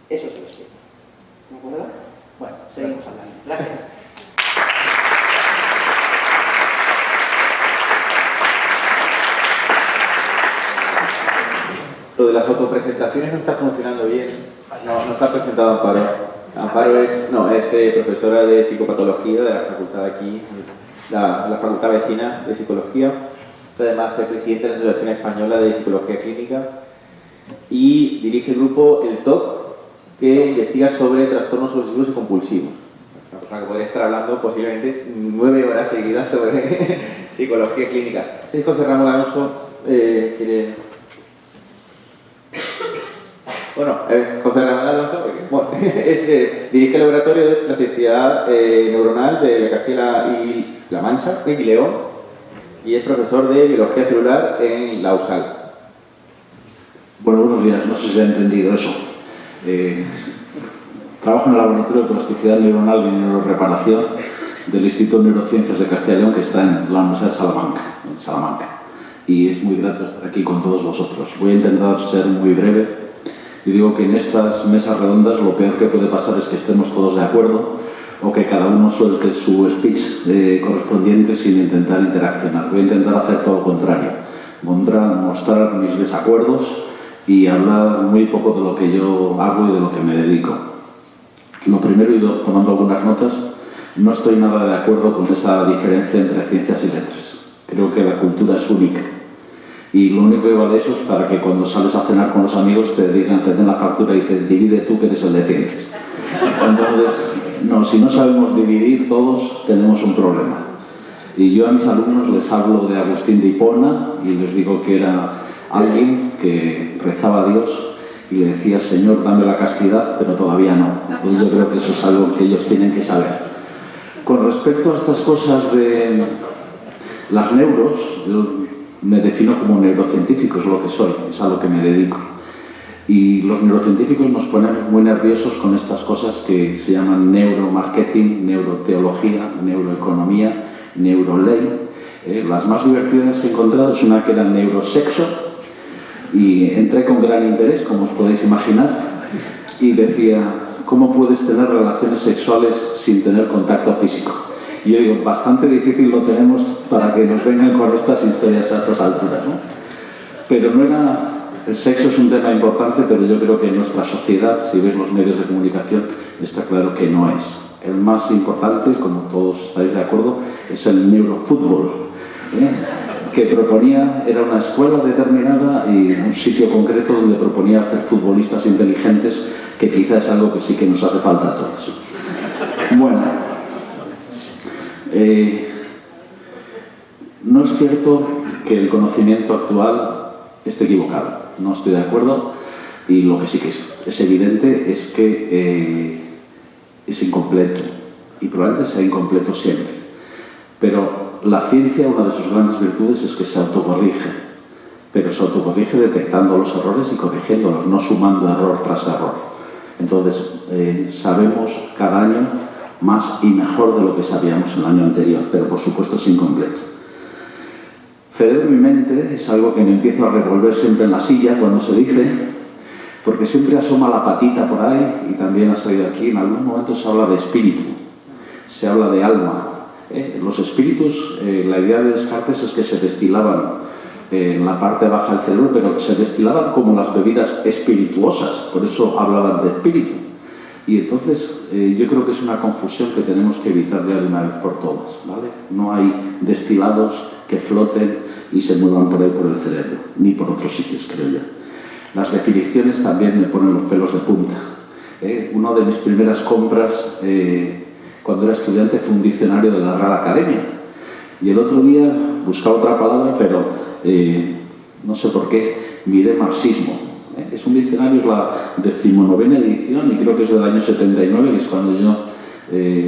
Eso es el estigma. ¿De acuerdo? Bueno, seguimos hablando. Gracias. Lo de las autopresentaciones no está funcionando bien. No está presentado Amparo. Amparo es profesora de psicopatología de la facultad aquí, la facultad vecina de psicología. Además es presidenta de la Asociación Española de Psicología Clínica y dirige el grupo El TOC, que investiga sobre trastornos obsesivos y compulsivos. Una persona que podría estar hablando posiblemente 9 horas seguidas sobre psicología clínica. José Ramón Alonso quiere... Bueno, José Ramón Alonso dirige el laboratorio de plasticidad neuronal de Castilla-La Mancha y León y es profesor de biología celular en la USAL. Bueno, buenos días, no sé si se ha entendido eso. Trabajo en el laboratorio de plasticidad neuronal y neuroreparación del Instituto de Neurociencias de Castilla y León, que está en la Universidad de Salamanca. Y es muy grato estar aquí con todos vosotros. Voy a intentar ser muy breve. Y digo que en estas mesas redondas lo peor que puede pasar es que estemos todos de acuerdo o que cada uno suelte su speech correspondiente sin intentar interaccionar. Voy a intentar hacer todo lo contrario. Mostrar mis desacuerdos y hablar muy poco de lo que yo hago y de lo que me dedico. Lo primero, he ido tomando algunas notas, no estoy nada de acuerdo con esa diferencia entre ciencias y letras. Creo que la cultura es única. Y lo único que vale eso es para que cuando sales a cenar con los amigos te den la factura y dicen, divide tú que eres el de ciencias. Entonces, no, si no sabemos dividir todos, tenemos un problema. Y yo a mis alumnos les hablo de Agustín de Hipona y les digo que era alguien que rezaba a Dios y le decía, Señor, dame la castidad, pero todavía no. Entonces yo creo que eso es algo que ellos tienen que saber. Con respecto a estas cosas de las neuros, yo me defino como neurocientífico, es lo que soy, es a lo que me dedico. Y los neurocientíficos nos ponemos muy nerviosos con estas cosas que se llaman neuromarketing, neuroteología, neuroeconomía, neuroley. Las más divertidas que he encontrado es una que era neurosexo, y entré con gran interés, como os podéis imaginar, y decía, ¿cómo puedes tener relaciones sexuales sin tener contacto físico? Y yo digo, bastante difícil lo tenemos para que nos vengan con estas historias a estas alturas, ¿no? Pero no era... El sexo es un tema importante, pero yo creo que en nuestra sociedad, si veis los medios de comunicación, está claro que no es. El más importante, como todos estáis de acuerdo, es el neurofútbol, que proponía, era una escuela determinada y un sitio concreto donde proponía hacer futbolistas inteligentes, que quizás es algo que sí que nos hace falta a todos. Bueno, no es cierto que el conocimiento actual esté equivocado, no estoy de acuerdo, y lo que sí que es evidente es que es incompleto, y probablemente sea incompleto siempre. Pero la ciencia, una de sus grandes virtudes es que se autocorrige, pero se autocorrige detectando los errores y corrigiéndolos, no sumando error tras error. Entonces, sabemos cada año más y mejor de lo que sabíamos el año anterior, pero por supuesto es incompleto. Cerebro y mente es algo que me empiezo a revolver siempre en la silla cuando se dice, porque siempre asoma la patita por ahí, y también ha salido aquí, en algunos momentos se habla de espíritu, se habla de alma. Los espíritus, la idea de Descartes es que se destilaban en la parte baja del cerebro, pero se destilaban como las bebidas espirituosas, por eso hablaban de espíritu. Y entonces yo creo que es una confusión que tenemos que evitar ya de una vez por todas, ¿vale? No hay destilados que floten y se muevan por ahí por el cerebro, ni por otros sitios, creo yo. Las definiciones también me ponen los pelos de punta. Una de mis primeras compras cuando era estudiante fue un diccionario de la Real Academia. Y el otro día buscaba otra palabra, pero no sé por qué, miré marxismo. Es un diccionario, es la 19ª edición y creo que es del año 79, que es cuando yo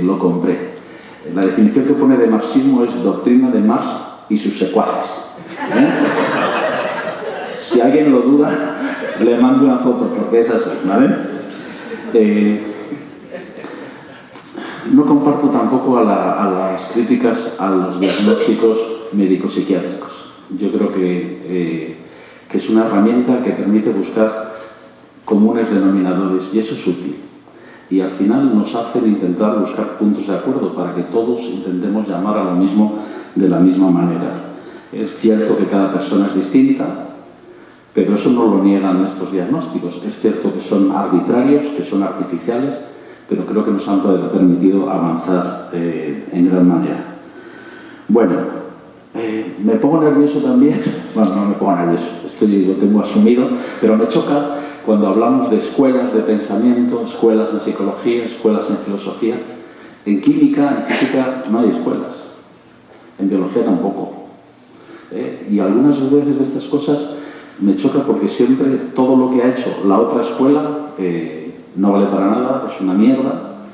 lo compré. La definición que pone de marxismo es doctrina de Marx y sus secuaces. Si alguien lo duda, le mando una foto, porque es así, ¿vale? No comparto tampoco a las críticas a los diagnósticos médico-psiquiátricos. Yo creo que es una herramienta que permite buscar comunes denominadores, y eso es útil. Y al final nos hacen intentar buscar puntos de acuerdo para que todos intentemos llamar a lo mismo de la misma manera. Es cierto que cada persona es distinta, pero eso no lo niegan estos diagnósticos. Es cierto que son arbitrarios, que son artificiales, pero creo que nos han permitido avanzar en gran manera. Bueno, me pongo nervioso también, bueno, no me pongo nervioso, lo tengo asumido, pero me choca cuando hablamos de escuelas de pensamiento, escuelas en psicología, escuelas en filosofía. En química, en física no hay escuelas, en biología tampoco. Y algunas veces de estas cosas me choca porque siempre todo lo que ha hecho la otra escuela no vale para nada, es una mierda,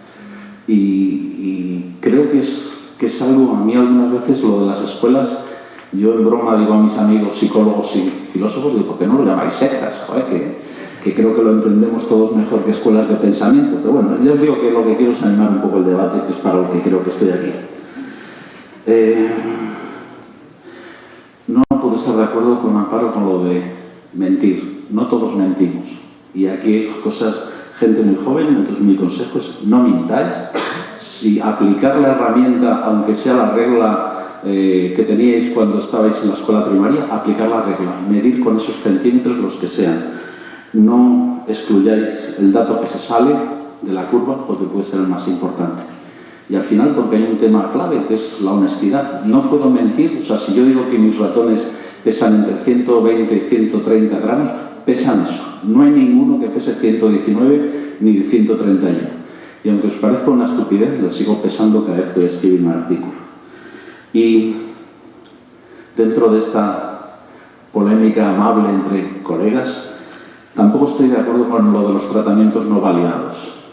y creo que es algo, a mí algunas veces lo de las escuelas, yo en broma digo a mis amigos psicólogos y filósofos, digo, ¿por qué no lo llamáis sectas? Joder, que creo que lo entendemos todos mejor que escuelas de pensamiento, pero bueno, ya os digo que lo que quiero es animar un poco el debate, que es para lo que creo que estoy aquí. No puedo estar de acuerdo con Amparo con lo de mentir, no todos mentimos, y aquí hay cosas, gente muy joven, entonces mi consejo es no mintáis. Si aplicar la herramienta, aunque sea la regla que teníais cuando estabais en la escuela primaria, aplicar la regla, medir con esos centímetros los que sean. No excluyáis el dato que se sale de la curva porque puede ser el más importante. Y al final, porque hay un tema clave que es la honestidad. No puedo mentir, o sea, si yo digo que mis ratones pesan entre 120 y 130 gramos, pesan eso. No hay ninguno que pese 119 ni 131. Y aunque os parezca una estupidez, lo sigo pesando cada vez que voy a escribir un artículo. Y dentro de esta polémica amable entre colegas, tampoco estoy de acuerdo con lo de los tratamientos no validados.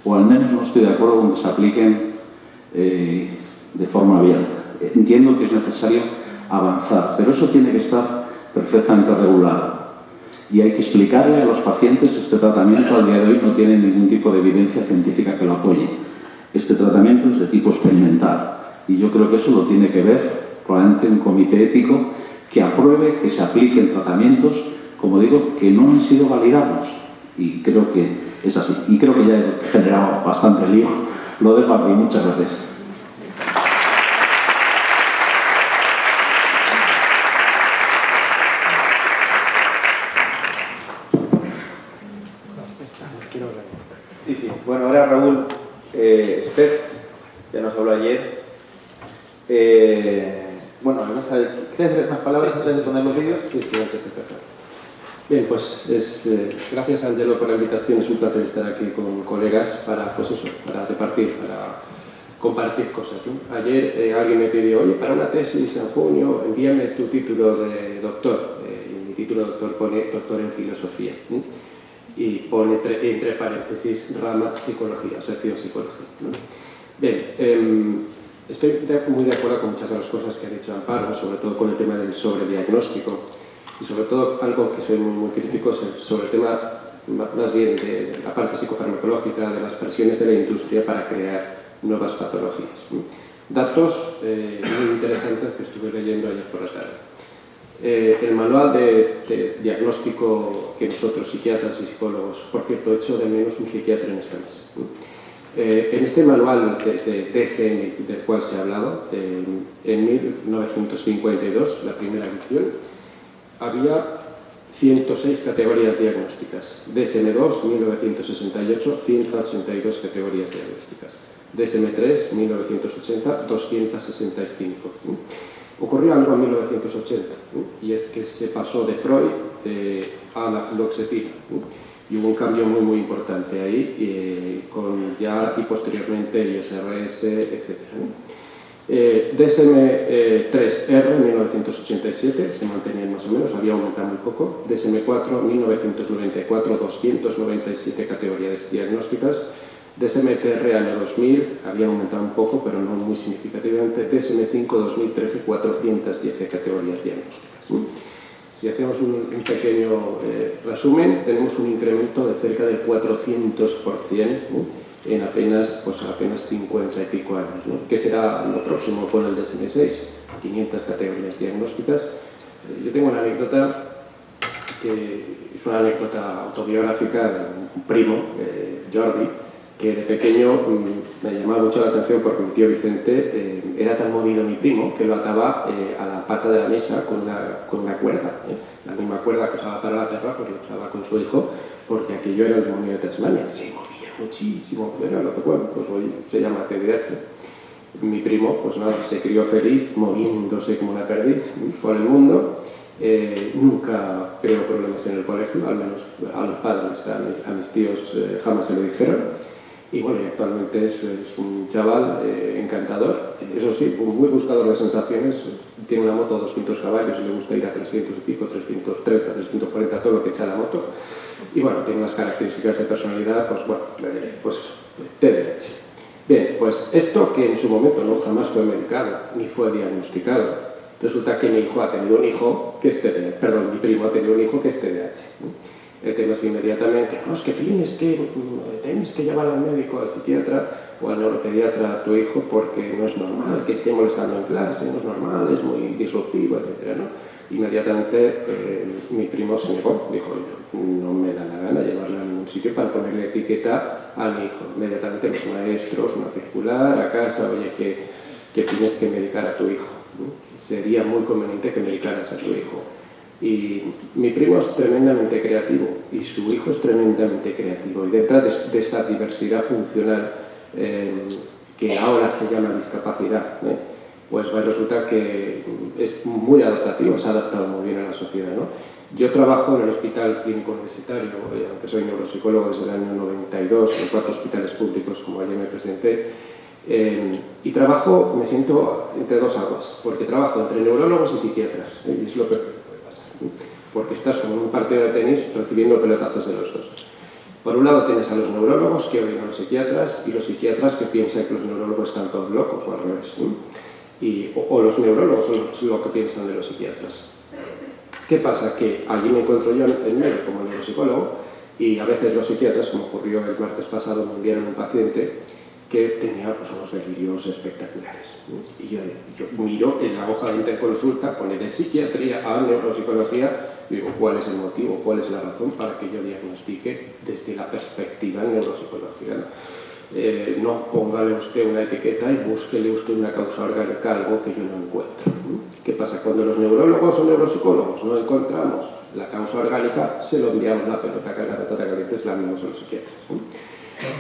O al menos no estoy de acuerdo con que se apliquen de forma abierta. Entiendo que es necesario avanzar, pero eso tiene que estar perfectamente regulado. y hay que explicarle a los pacientes este tratamiento al día de hoy no tiene ningún tipo de evidencia científica que lo apoye. Este tratamiento es de tipo experimental y yo creo que eso lo tiene que ver probablemente un comité ético que apruebe que se apliquen tratamientos, como digo, que no han sido validados. Y creo que es así. Y creo que ya he generado bastante lío. Lo dejo aquí. Muchas gracias. Sí. Bueno, ahora Raúl Espez, ya nos habló ayer. Bueno, ¿quieres decir más palabras antes de poner los vídeos? Sí, antes de empezar. Bien, pues gracias Angelo por la invitación, es un placer estar aquí con colegas para, pues eso, para repartir, para compartir cosas, ¿no? Ayer alguien me pidió, oye, para una tesis en junio, envíame tu título de doctor. Y mi título de doctor pone doctor en filosofía, ¿no? Y pone entre paréntesis rama psicología, sección psicología, ¿no? Bien, estoy muy de acuerdo con muchas de las cosas que ha dicho Amparo, sobre todo con el tema del sobrediagnóstico y sobre todo algo que soy muy crítico sobre el tema más bien de la parte psicofarmacológica, de las presiones de la industria para crear nuevas patologías. Datos muy interesantes que estuve leyendo ayer por la tarde. El manual de diagnóstico que nosotros, psiquiatras y psicólogos, por cierto, echo de menos un psiquiatra en esta mesa. En este manual de DSM del cual se ha hablado, en 1952, la primera edición, había 106 categorías diagnósticas. DSM-2, 1968, 182 categorías diagnósticas. DSM-3, 1980, 265. Ocurrió algo en 1980, y es que se pasó de Freud a la fluoxetina. Y hubo un cambio muy importante ahí, con ya y posteriormente ISRS, etc. DSM-3R en 1987 se mantenía más o menos, había aumentado muy poco. DSM-4 en 1994, 297 categorías diagnósticas. DSM-TR año 2000 había aumentado un poco, pero no muy significativamente. DSM-5 2013, 410 categorías diagnósticas. Si hacemos un pequeño resumen, tenemos un incremento de cerca del 400% en apenas 50 y pico años, ¿no? ¿Qué será lo próximo con el DSM-6? 500 categorías diagnósticas. Yo tengo una anécdota que es una anécdota autobiográfica de un primo, Jordi, que de pequeño me llamaba mucho la atención porque mi tío Vicente era tan movido mi primo que lo ataba a la pata de la mesa con una cuerda. La misma cuerda que usaba para la perra, pues lo usaba con su hijo, porque aquello era el demonio de Tasmania. Se movía muchísimo, pero lo que bueno, pues hoy se llama TDAH. Mi primo, pues nada, se crió feliz, moviéndose como una perdiz por el mundo. Nunca creó problemas en el colegio, al menos a los padres, a mis tíos jamás se lo dijeron. Y bueno, y actualmente es un chaval encantador, eso sí, muy buscador de sensaciones, tiene una moto de 200 caballos y le gusta ir a 300 y pico, 330, 340, todo lo que echa la moto. Y bueno, tiene unas características de personalidad, pues bueno, pues TDAH. Bien, pues esto que en su momento no jamás fue medicado, ni fue diagnosticado, resulta que mi hijo ha tenido un hijo que es TDAH, perdón, mi primo ha tenido un hijo que es TDAH. El tema es inmediatamente, no, es que tienes que llevar al médico, al psiquiatra o al neuropediatra a tu hijo porque no es normal que esté molestando en clase, no es normal, es muy disruptivo, etc., ¿no? Inmediatamente mi primo se negó, dijo, no me da la gana llevarla a ningún sitio para ponerle etiqueta a mi hijo. Inmediatamente los maestros, una circular a casa, oye, que tienes que medicar a tu hijo, ¿no? Sería muy conveniente que medicaras a tu hijo. Y mi primo es tremendamente creativo y su hijo es tremendamente creativo. Y detrás de esa diversidad funcional que ahora se llama discapacidad, pues va a resultar que es muy adaptativo, se ha adaptado muy bien a la sociedad, ¿no? Yo trabajo en el Hospital Clínico Universitario, aunque soy neuropsicólogo desde el año 92, en 4 hospitales públicos, como ayer me presenté, y trabajo, me siento entre dos aguas, porque trabajo entre neurólogos y psiquiatras, y es lo que porque estás como en un partido de tenis recibiendo pelotazos de los dos. Por un lado tienes a los neurólogos que oyen a los psiquiatras y los psiquiatras que piensan que los neurólogos están todos locos o al revés, ¿no? O los neurólogos son lo que piensan de los psiquiatras. ¿Qué pasa? Que allí me encuentro yo en medio como neuropsicólogo y a veces los psiquiatras, como ocurrió el martes pasado, me enviaron un paciente que tenía pues, unos delirios espectaculares. Y yo miro en la hoja de interconsulta, pone de psiquiatría a neuropsicología, y digo, ¿cuál es el motivo, cuál es la razón para que yo diagnostique desde la perspectiva neuropsicológica? No póngale usted una etiqueta y búsquele usted una causa orgánica, algo que yo no encuentro. ¿Qué pasa? Cuando los neurólogos o neuropsicólogos no encontramos la causa orgánica, se lo enviamos la pelota caliente, se la enviamos a los psiquiatras.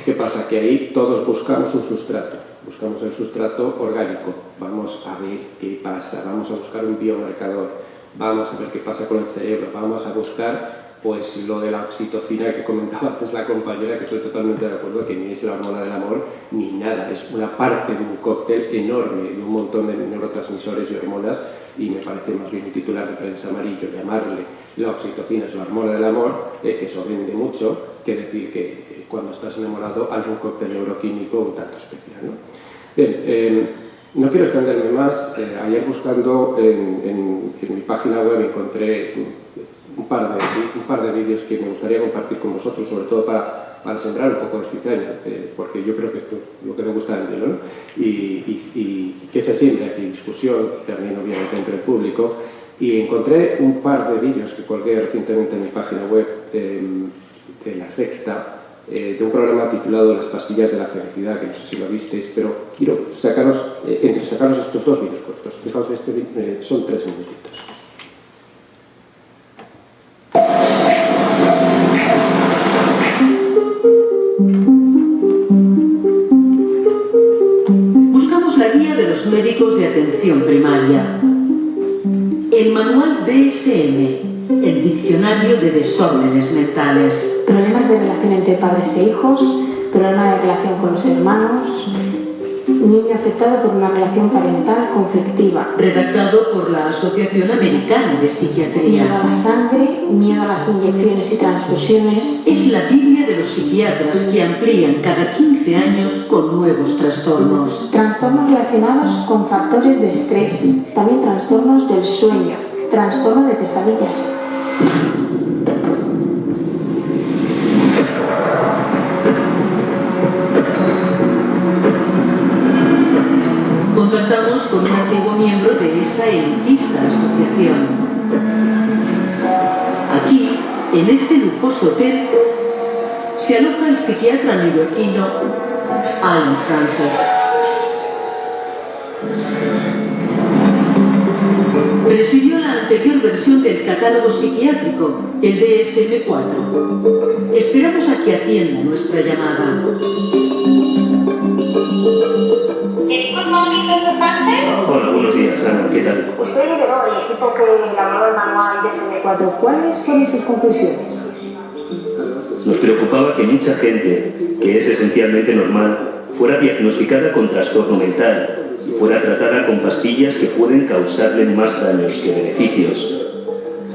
¿Qué pasa? Que ahí todos buscamos un sustrato, buscamos el sustrato orgánico, vamos a ver qué pasa, vamos a buscar un biomarcador, vamos a ver qué pasa con el cerebro, vamos a buscar pues lo de la oxitocina que comentaba antes la compañera, que estoy totalmente de acuerdo, que ni es la hormona del amor ni nada, es una parte de un cóctel enorme de un montón de neurotransmisores y hormonas, y me parece más bien un titular de prensa amarillo llamarle la oxitocina es la hormona del amor, que eso vende mucho, que decir que cuando estás enamorado hay un cóctel neuroquímico un tanto especial, ¿no? Bien, no quiero extenderme más. Ayer buscando en mi página web encontré un par de vídeos que me gustaría compartir con vosotros, sobre todo para sembrar un poco de cizaña, porque yo creo que esto es lo que me gusta a Ángelo, ¿no? Y que se siente aquí discusión, también obviamente entre el público, y encontré un par de vídeos que colgué recientemente en mi página web de La Sexta, de un programa titulado Las pastillas de la felicidad, que no sé si lo visteis, pero quiero sacaros estos dos vídeos cortos. Fijaos, son 3 minutitos. Buscamos la guía de los médicos de atención primaria. El manual DSM, el diccionario de desórdenes mentales. Problemas de relación entre padres e hijos, problemas de relación con los hermanos, niño afectado por una relación parental conflictiva. Redactado por la Asociación Americana de Miedo Psiquiatría. a la sangre, miedo a las inyecciones y transfusiones. Es la Biblia de los psiquiatras que amplían cada 15 años con nuevos trastornos. Trastornos relacionados con factores de estrés, también trastornos del sueño, trastorno de pesadillas. Contactamos con un antiguo miembro de esa elitista asociación. Aquí, en este lujoso hotel, se aloja el psiquiatra neoyorquino Alan Francis. Presidió la anterior versión del catálogo psiquiátrico, el DSM-4. Esperamos a que atienda nuestra llamada. Hola, buenos días, Ana, ¿qué tal? Usted lideró el equipo que elaboró el manual DSM-4. ¿Cuáles fueron sus conclusiones? Nos preocupaba que mucha gente, que es esencialmente normal, fuera diagnosticada con trastorno mental y fuera tratada con pastillas que pueden causarle más daños que beneficios.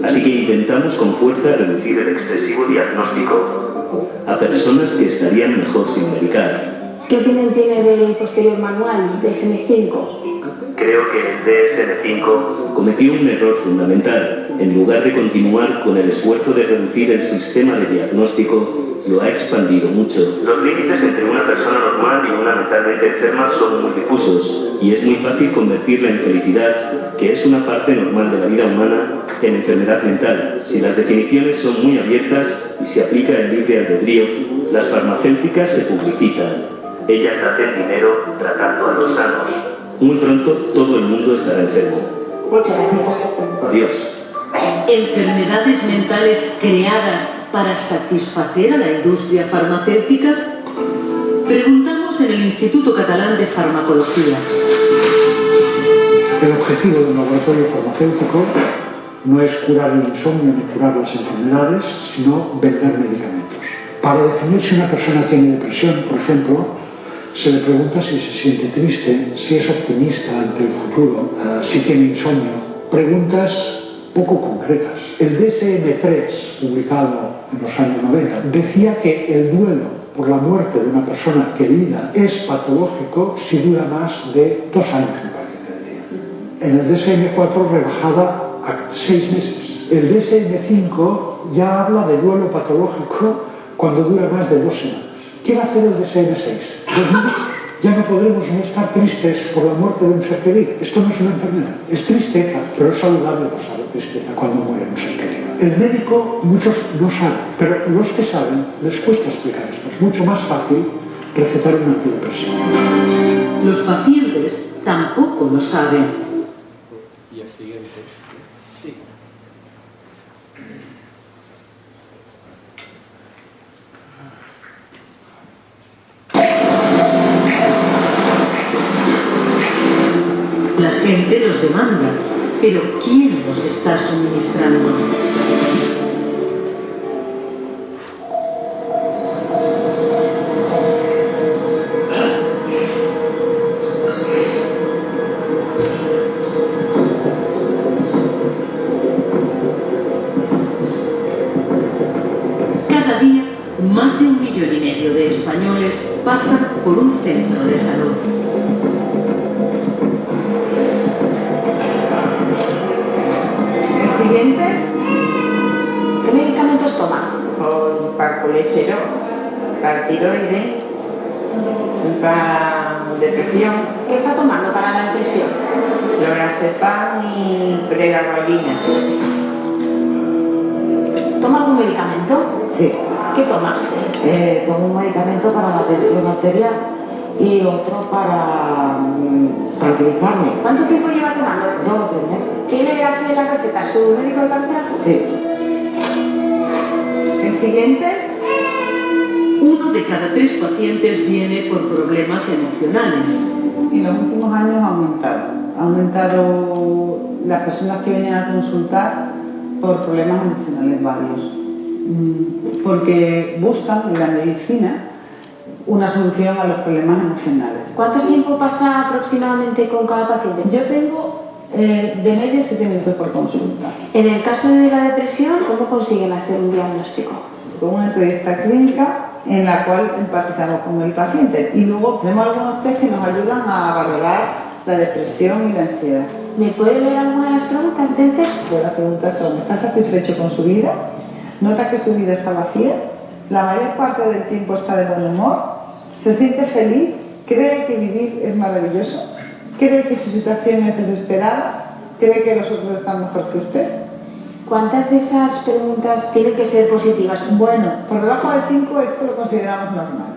Así que intentamos con fuerza reducir el excesivo diagnóstico a personas que estarían mejor sin medicar. ¿Qué opinión tiene del posterior manual DSM-5? Creo que el DSM-5 cometió un error fundamental. En lugar de continuar con el esfuerzo de reducir el sistema de diagnóstico, lo ha expandido mucho. Los límites entre una persona normal y una mentalmente enferma son muy difusos, y es muy fácil convertir la infelicidad, que es una parte normal de la vida humana, en enfermedad mental. Si las definiciones son muy abiertas y se aplica el libre albedrío, las farmacéuticas se publicitan. Ellas hacen dinero tratando a los sanos. Muy pronto todo el mundo estará enfermo. Muchas gracias. Adiós. ¿Enfermedades mentales creadas para satisfacer a la industria farmacéutica? Preguntamos en el Instituto Catalán de Farmacología. El objetivo de un laboratorio farmacéutico no es curar el insomnio ni curar las enfermedades, sino vender medicamentos. Para definir si una persona tiene depresión, por ejemplo, se le pregunta si se siente triste, si es optimista ante el futuro, si tiene insomnio. Preguntas poco concretas. El DSM-3, publicado en los años 90, decía que el duelo por la muerte de una persona querida es patológico si dura más de 2 años, me parece que decía. En el DSM-4 rebajaba a 6 meses. El DSM-5 ya habla de duelo patológico cuando dura más de 2 semanas. ¿Qué va a hacer el DSM-6? Los médicos ya no podremos no estar tristes por la muerte de un ser querido. Esto no es una enfermedad, es tristeza, pero es saludable pasar tristeza cuando muere un ser querido. El médico, muchos no saben, pero los que saben les cuesta explicar esto. Es mucho más fácil recetar un antidepresivo. Los pacientes tampoco lo saben. Y el siguiente. Sí. La gente los demanda, pero ¿quién los está suministrando? Cada día, más de 1,5 millones de españoles pasan por un centro de salud. Siguiente. ¿Qué medicamentos toma? Para colesterol, para tiroides, para depresión. ¿Qué está tomando para la depresión? Lorazepam y pregabalina. ¿Toma algún medicamento? Sí. ¿Qué toma? Tomo un medicamento para la tensión arterial y otro para tranquilizarme. ¿Cuánto tiempo lleva tomando? 2 o 3 meses. ¿Quién le hace la receta? ¿Su médico de cabecera? Sí. El siguiente. 1 de cada 3 pacientes viene por problemas emocionales. En los últimos años ha aumentado. Ha aumentado las personas que vienen a consultar por problemas emocionales varios. Porque buscan en la medicina una solución a los problemas emocionales. ¿Cuánto tiempo pasa aproximadamente con cada paciente? Yo tengo de media 7 minutos por consulta. En el caso de la depresión, ¿cómo consiguen hacer un diagnóstico? Con una entrevista clínica en la cual empatizamos con el paciente y luego tenemos algunos test que nos ayudan a valorar la depresión y la ansiedad. ¿Me puede leer alguna de las preguntas entonces? Pues las preguntas son: ¿está satisfecho con su vida? ¿Nota que su vida está vacía? ¿La mayor parte del tiempo está de buen humor? ¿Se siente feliz? ¿Cree que vivir es maravilloso? ¿Cree que su situación es desesperada? ¿Cree que los otros están mejor que usted? ¿Cuántas de esas preguntas tienen que ser positivas? Bueno, por debajo de 5 esto lo consideramos normal.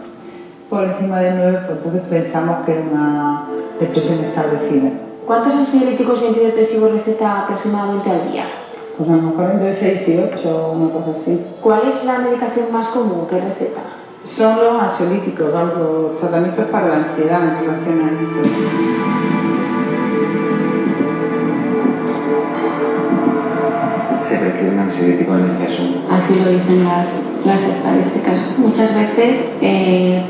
Por encima de 9, pues entonces pensamos que es una depresión establecida. ¿Cuántos ansiolíticos y antidepresivos receta aproximadamente al día? Pues a lo mejor entre 6 y 8, una cosa así. ¿Cuál es la medicación más común que receta? Son los ansiolíticos, los tratamientos para la ansiedad en relación a esto. Se requiere un ansiolítico en exceso. Así lo dicen las estadísticas. Muchas veces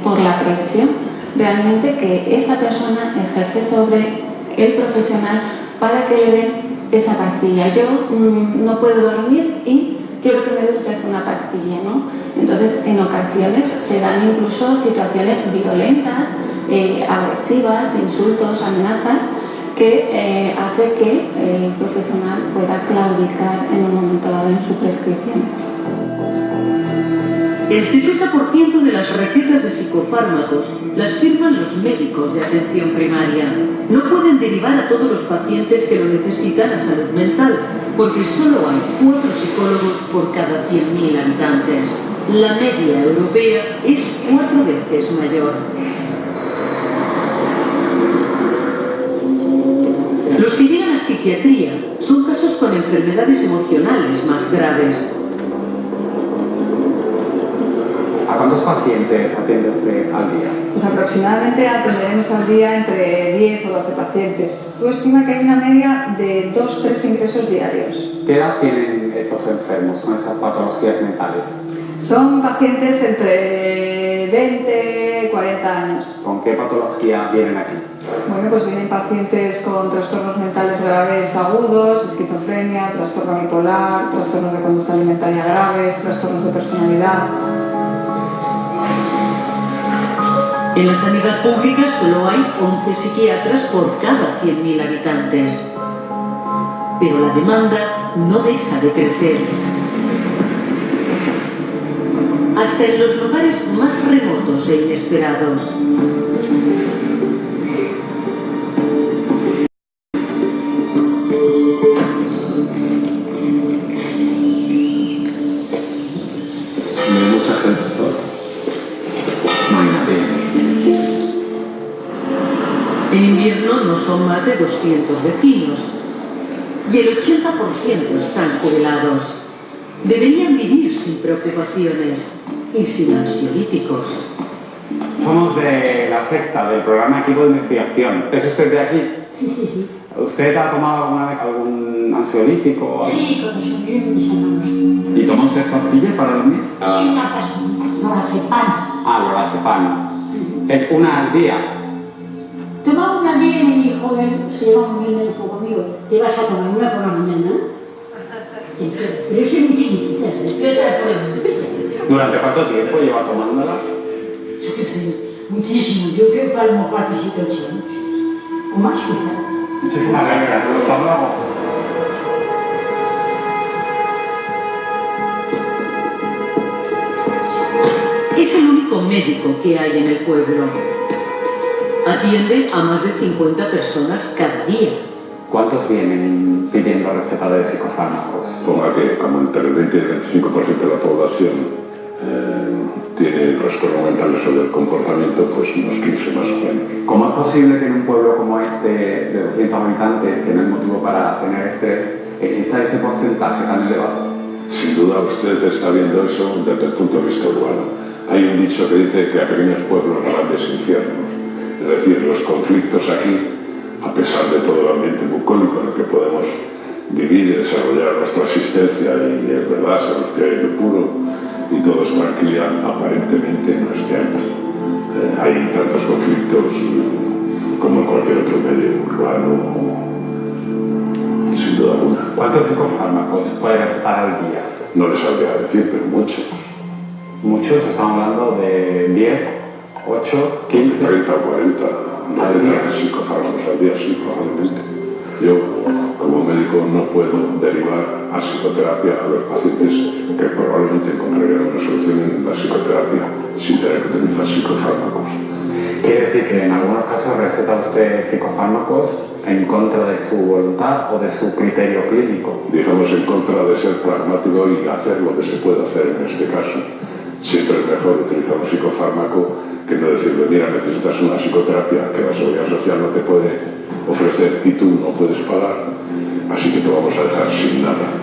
por la presión realmente que esa persona ejerce sobre el profesional para que le den esa pastilla. Yo no puedo dormir y quiero que me dé usted una pastilla, ¿no? Entonces, en ocasiones se dan incluso situaciones violentas, agresivas, insultos, amenazas, que hace que el profesional pueda claudicar en un momento dado en su prescripción. El 60% de las recetas de psicofármacos las firman los médicos de atención primaria. No pueden derivar a todos los pacientes que lo necesitan a salud mental, porque solo hay 4 psicólogos por cada 100.000 habitantes. La media europea es 4 veces mayor. Los que llegan a psiquiatría son casos con enfermedades emocionales más graves. ¿A cuántos pacientes atiende usted al día? Pues aproximadamente atenderemos al día entre 10 o 12 pacientes. Tú estima que hay una media de 2-3 ingresos diarios. ¿Qué edad tienen estos enfermos con estas patologías mentales? Son pacientes entre 20 y 40 años. ¿Con qué patología vienen aquí? Bueno, pues vienen pacientes con trastornos mentales graves agudos, esquizofrenia, trastorno bipolar, trastornos de conducta alimentaria graves, trastornos de personalidad. En la sanidad pública solo hay 11 psiquiatras por cada 100.000 habitantes. Pero la demanda no deja de crecer. Hasta en los lugares más remotos e inesperados. Mucha gente está. No hay nadie. En invierno no son más de 200 vecinos y el 80% están jubilados. Deberían vivir sin preocupaciones y sin ansiolíticos. Somos de la secta, del programa Equipo de Investigación. ¿Es usted de aquí? Sí. ¿Usted ha tomado alguna vez algún ansiolítico? Sí, cuando subí mis hermanos. ¿Y toma usted pastillas para dormir? Sí, una pastilla, lorazepam. Lorazepam. ¿Es una al día? Tomaba una al día y me dijo él, se lleva muy bien médico conmigo, te vas a tomar una por la mañana. Pero yo soy muy chiquitita, ¿Durante cuánto tiempo lleva tomándola? Yo qué sé, muchísimo. Yo creo que a lo mejor 17 o 8 años. O más, quizá. Muchísimas gracias. Hasta luego. Es el único médico que hay en el pueblo. Atiende a más de 50 personas cada día. ¿Cuántos vienen pidiendo receta de psicofármacos? Ponga que como entre el 20 y el 25% de la población tiene trastornos mentales o del comportamiento, pues unos 15 más o menos. ¿Cómo es posible que en un pueblo como este, de 200 habitantes, que no hay motivo para tener estrés, exista este porcentaje tan elevado? Sin duda usted está viendo eso desde el punto de vista urbano. Hay un dicho que dice que a pequeños pueblos grandes infiernos. Es decir, los conflictos aquí, a pesar de todo el ambiente bucólico en el que podemos vivir y desarrollar nuestra existencia, y es verdad, sabemos que hay lo puro y todo es tranquilidad, aparentemente no es cierto. Hay tantos conflictos como en cualquier otro medio urbano, sin duda alguna. ¿Cuántos psicofármacos pueden estar al día? No les sabría decir, pero muchos. Muchos, estamos hablando de 10, 8, 15... 30 o 40 psicofármacos al día, sí, probablemente. Yo, como médico, no puedo derivar a psicoterapia a los pacientes que probablemente encontrarían una solución en la psicoterapia sin tener que utilizar psicofármacos. ¿Quiere decir que en algunos casos receta usted psicofármacos en contra de su voluntad o de su criterio clínico? Digamos, en contra de ser pragmático y hacer lo que se puede hacer en este caso. Siempre es mejor utilizar un psicofármaco que no decirle, mira, necesitas una psicoterapia que la Seguridad Social no te puede ofrecer y tú no puedes pagar, así que te vamos a dejar sin nada.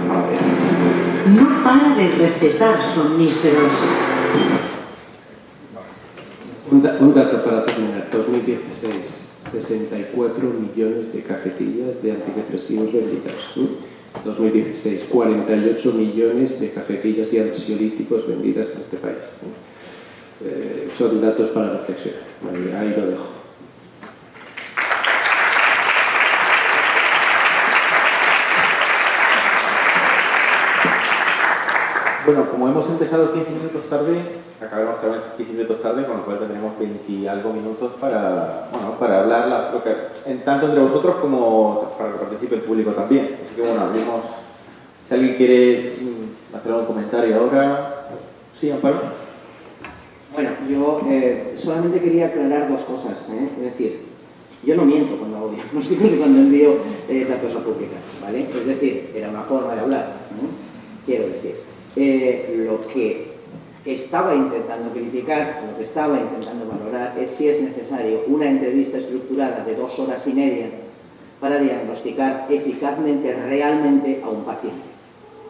No para de recetar somníferos. Un dato para terminar. 2016, 64 millones de cajetillas de antidepresivos vendidas. 2016, 48 millones de cajetillas de ansiolíticos vendidas en este país. Son datos para reflexionar. Ahí lo dejo. Bueno, como hemos empezado 15 minutos tarde, acabaremos también 15 minutos tarde, con lo cual tendremos 20 y algo minutos para hablar, tanto entre vosotros como para que participe el público también. Así que bueno, abrimos. Si alguien quiere hacer algún comentario ahora. Sí, Amparo. Bueno, yo solamente quería aclarar dos cosas. Es decir, yo no miento cuando hago diagnósticos y cuando envío datos a publicar, ¿vale? Es decir, era una forma de hablar, quiero decir. Lo que estaba intentando criticar, lo que estaba intentando valorar es si es necesario una entrevista estructurada de 2 horas y media para diagnosticar eficazmente, realmente a un paciente,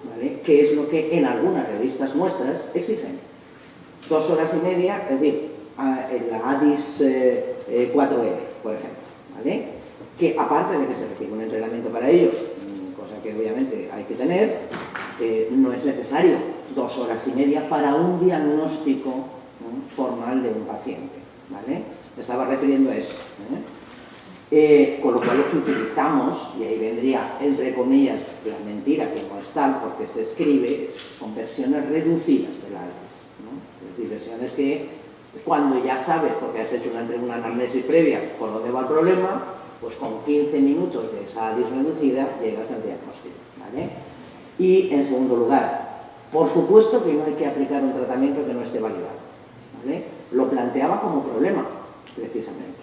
¿vale? Que es lo que en algunas revistas nuestras exigen. 2 horas y media, es decir, en la ADIS 4L, por ejemplo, ¿vale? Que aparte de que se requiere un entrenamiento para ello, cosa que obviamente hay que tener, no es necesario 2 horas y media para un diagnóstico formal de un paciente, ¿vale? Me estaba refiriendo a eso, con lo cual lo que utilizamos, y ahí vendría entre comillas la mentira, que no es tal porque se escribe, son versiones reducidas de la ADIS, es decir, versiones que cuando ya sabes, porque has hecho una anamnesis previa por dónde va el problema, pues con 15 minutos de esa ADIS reducida llegas al diagnóstico, ¿vale? Y, en segundo lugar, por supuesto que no hay que aplicar un tratamiento que no esté validado, ¿vale? Lo planteaba como problema, precisamente,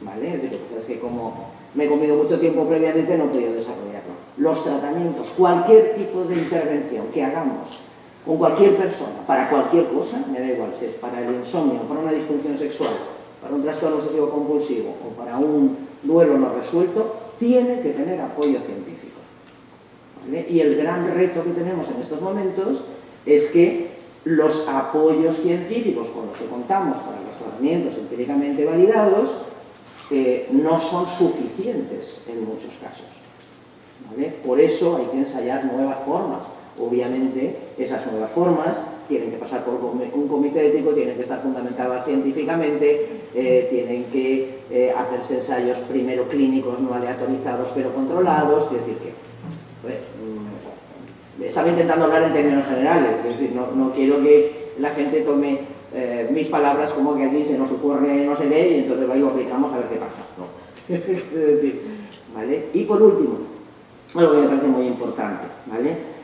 ¿vale? Es decir, es que como me he comido mucho tiempo previamente, no he podido desarrollarlo. Los tratamientos, cualquier tipo de intervención que hagamos con cualquier persona, para cualquier cosa, me da igual si es para el insomnio, para una disfunción sexual, para un trastorno obsesivo compulsivo o para un duelo no resuelto, tiene que tener apoyo científico, ¿vale? Y el gran reto que tenemos en estos momentos es que los apoyos científicos con los que contamos para los tratamientos empíricamente validados no son suficientes en muchos casos, ¿vale? Por eso hay que ensayar nuevas formas. Obviamente, esas nuevas formas tienen que pasar por un comité ético, tienen que estar fundamentadas científicamente, tienen que hacerse ensayos primero clínicos no aleatorizados pero controlados, es decir que estaba intentando hablar en términos generales, es decir, no quiero que la gente tome mis palabras como que aquí se nos ocurre no sé qué y entonces lo aplicamos a ver qué pasa, ¿no? Es decir, ¿vale? Y por último, algo que me parece muy importante, ¿vale?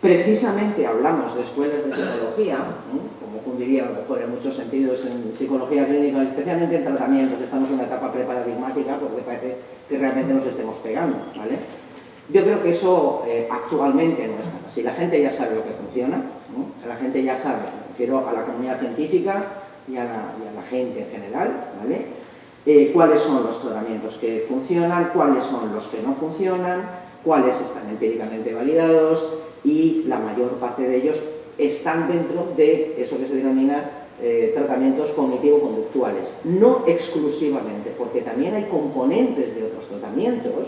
Precisamente hablamos de escuelas de psicología, ¿no? Como cundiría a lo mejor en muchos sentidos en psicología clínica, especialmente en tratamientos, estamos en una etapa preparadigmática porque parece que realmente nos estemos pegando, ¿vale? Yo creo que eso actualmente no está así. La gente ya sabe lo que funciona, ¿no? La gente ya sabe, me refiero a la comunidad científica y a la gente en general, ¿vale? Cuáles son los tratamientos que funcionan, cuáles son los que no funcionan, cuáles están empíricamente validados y la mayor parte de ellos están dentro de eso que se denomina tratamientos cognitivo-conductuales. No exclusivamente, porque también hay componentes de otros tratamientos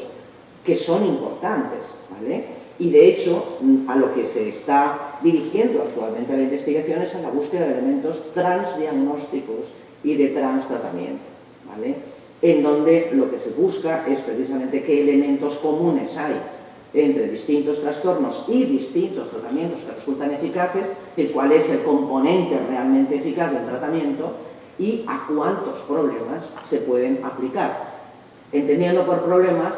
que son importantes, ¿vale? Y de hecho, a lo que se está dirigiendo actualmente la investigación es a la búsqueda de elementos transdiagnósticos y de transtratamiento, ¿vale? En donde lo que se busca es precisamente qué elementos comunes hay entre distintos trastornos y distintos tratamientos que resultan eficaces, es decir, cuál es el componente realmente eficaz del tratamiento y a cuántos problemas se pueden aplicar, entendiendo por problemas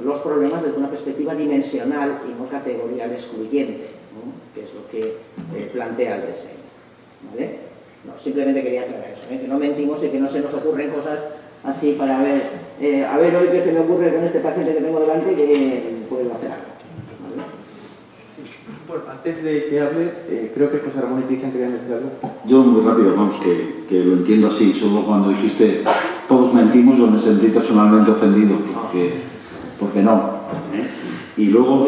los problemas desde una perspectiva dimensional y no categorial excluyente, ¿no? Que es lo que plantea el DSM, ¿vale? No, simplemente quería aclarar eso, que no mentimos y que no se nos ocurren cosas así para ver, a ver hoy qué se me ocurre con este paciente que tengo delante que puedo hacer algo, ¿vale? Bueno, antes de que hable, creo que José Ramón y Cristian querían decir algo. Yo muy rápido, vamos, que lo entiendo así, solo cuando dijiste todos mentimos yo me sentí personalmente ofendido, porque no. Y luego,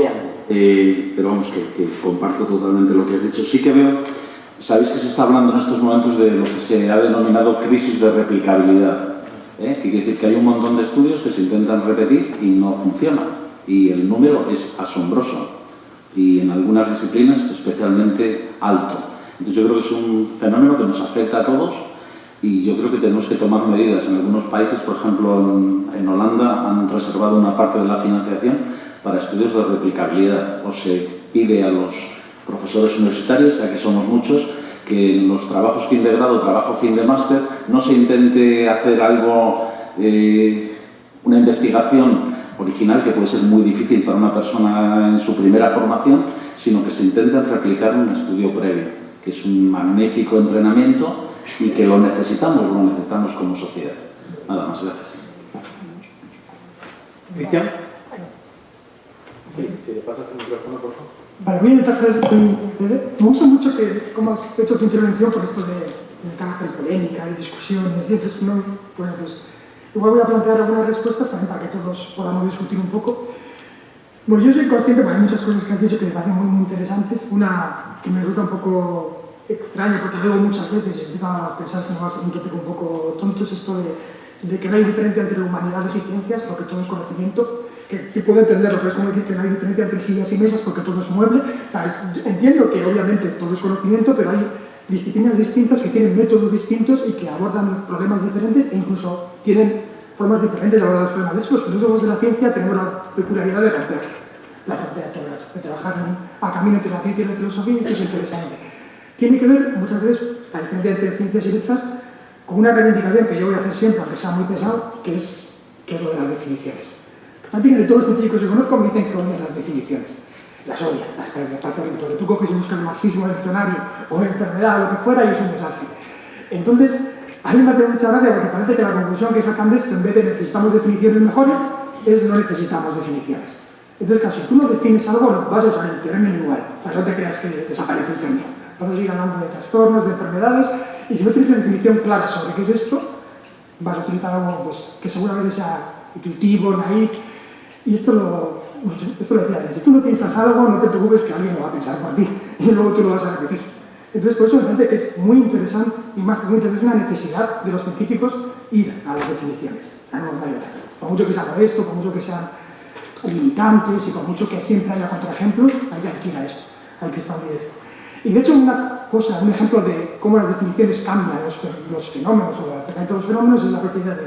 pero vamos, que comparto totalmente lo que has dicho. Sí que veo, sabéis que se está hablando en estos momentos de lo que se ha denominado crisis de replicabilidad. Que quiere decir que hay un montón de estudios que se intentan repetir y no funcionan. Y el número es asombroso. Y en algunas disciplinas especialmente alto. Entonces yo creo que es un fenómeno que nos afecta a todos y yo creo que tenemos que tomar medidas. En algunos países, por ejemplo en Holanda, han reservado una parte de la financiación para estudios de replicabilidad. O se pide a los profesores universitarios, ya que somos muchos, que en los trabajos fin de grado, trabajo fin de máster, no se intente hacer algo, una investigación original que puede ser muy difícil para una persona en su primera formación, sino que se intenten replicar un estudio previo, que es un magnífico entrenamiento y que lo necesitamos como sociedad. Nada más, gracias. ¿Cristian? Sí, si le pasas el micrófono, por favor. Vale, voy a intentar ser muy breve. Me gusta mucho que, como has hecho tu intervención, por esto de carácter polémica y discusiones, y entonces, no, bueno, pues igual voy a plantear algunas respuestas también para que todos podamos discutir un poco. Bueno, yo soy consciente, bueno, hay muchas cosas que has dicho que me parecen muy, muy interesantes. Una que me resulta un poco extraña, porque luego muchas veces empiezo a pensar, si no va a ser un tópico un poco tonto, es esto de que no hay diferencia entre humanidades y ciencias, porque todo es conocimiento. Que puedo entenderlo, pero es como decir que no hay diferencia entre sillas y mesas porque todo es mueble. O sea, entiendo que obviamente todo es conocimiento, pero hay disciplinas distintas que tienen métodos distintos y que abordan problemas diferentes e incluso tienen formas diferentes de abordar los problemas. De hecho, los filósofos de la ciencia tenemos la peculiaridad de romper la frontera, de trabajar a camino entre la ciencia y la filosofía, y esto es interesante. Tiene que ver, muchas veces, la diferencia entre ciencias y letras, con una reivindicación que yo voy a hacer siempre, aunque sea muy pesado, que es lo de las definiciones. También de todos los científicos que conozco me dicen que odian las definiciones. las odia, las parece horrible, porque tú coges y buscas el marxismo del diccionario o enfermedad o lo que fuera y es un desastre. Entonces, a mí me hace mucha gracia porque parece que la conclusión que sacan de esto, en vez de necesitamos definiciones mejores, es no necesitamos definiciones. Entonces, claro, si tú no defines algo, no vas a usar el término igual. O sea, no te creas que desaparece el término. Vas a seguir hablando de trastornos, de enfermedades, y si no tienes una definición clara sobre qué es esto, vas a utilizar algo pues, que seguramente sea intuitivo, naif, y esto lo decía, si tú no piensas algo, no te preocupes que alguien lo va a pensar por ti, y luego tú lo vas a repetir. Entonces, por eso me parece que es muy interesante, y más que muy interesante, es una necesidad de los científicos ir a las definiciones. O sea, no hay otra. Por mucho que se haga esto, por mucho que sean limitantes, y por mucho que siempre haya contraejemplos, hay que ir a esto, hay que expandir esto. Y de hecho, un ejemplo de cómo las definiciones cambian los fenómenos, o el acercamiento de los fenómenos, es la propiedad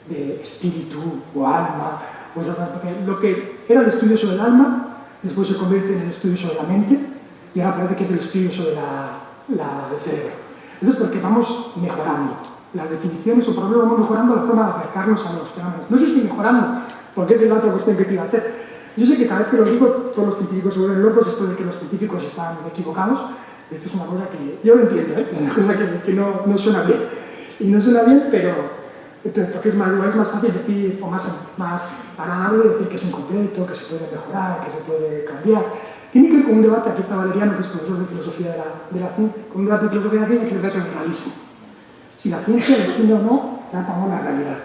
de espíritu o alma. Pues lo que era el estudio sobre el alma, después se convierte en el estudio sobre la mente, y ahora parece que es el estudio sobre el cerebro. Entonces, porque vamos mejorando las definiciones, o por lo menos vamos mejorando la forma de acercarnos a los fenómenos. No sé si mejorando, porque es la otra cuestión que te iba a hacer. Yo sé que cada vez que lo digo, todos los científicos se vuelven locos, esto de que los científicos están equivocados. Esto es una cosa que yo lo entiendo, es una cosa que no suena bien. Y no suena bien, pero entonces, porque es más fácil decir, o más agradable decir que es incompleto, que se puede mejorar, que se puede cambiar. Tiene que ver con un debate, aquí está Valeriano, que es profesor de filosofía de la ciencia, con un debate de filosofía de la ciencia que es sobre el realismo. Si la ciencia define o no, trata o no la realidad.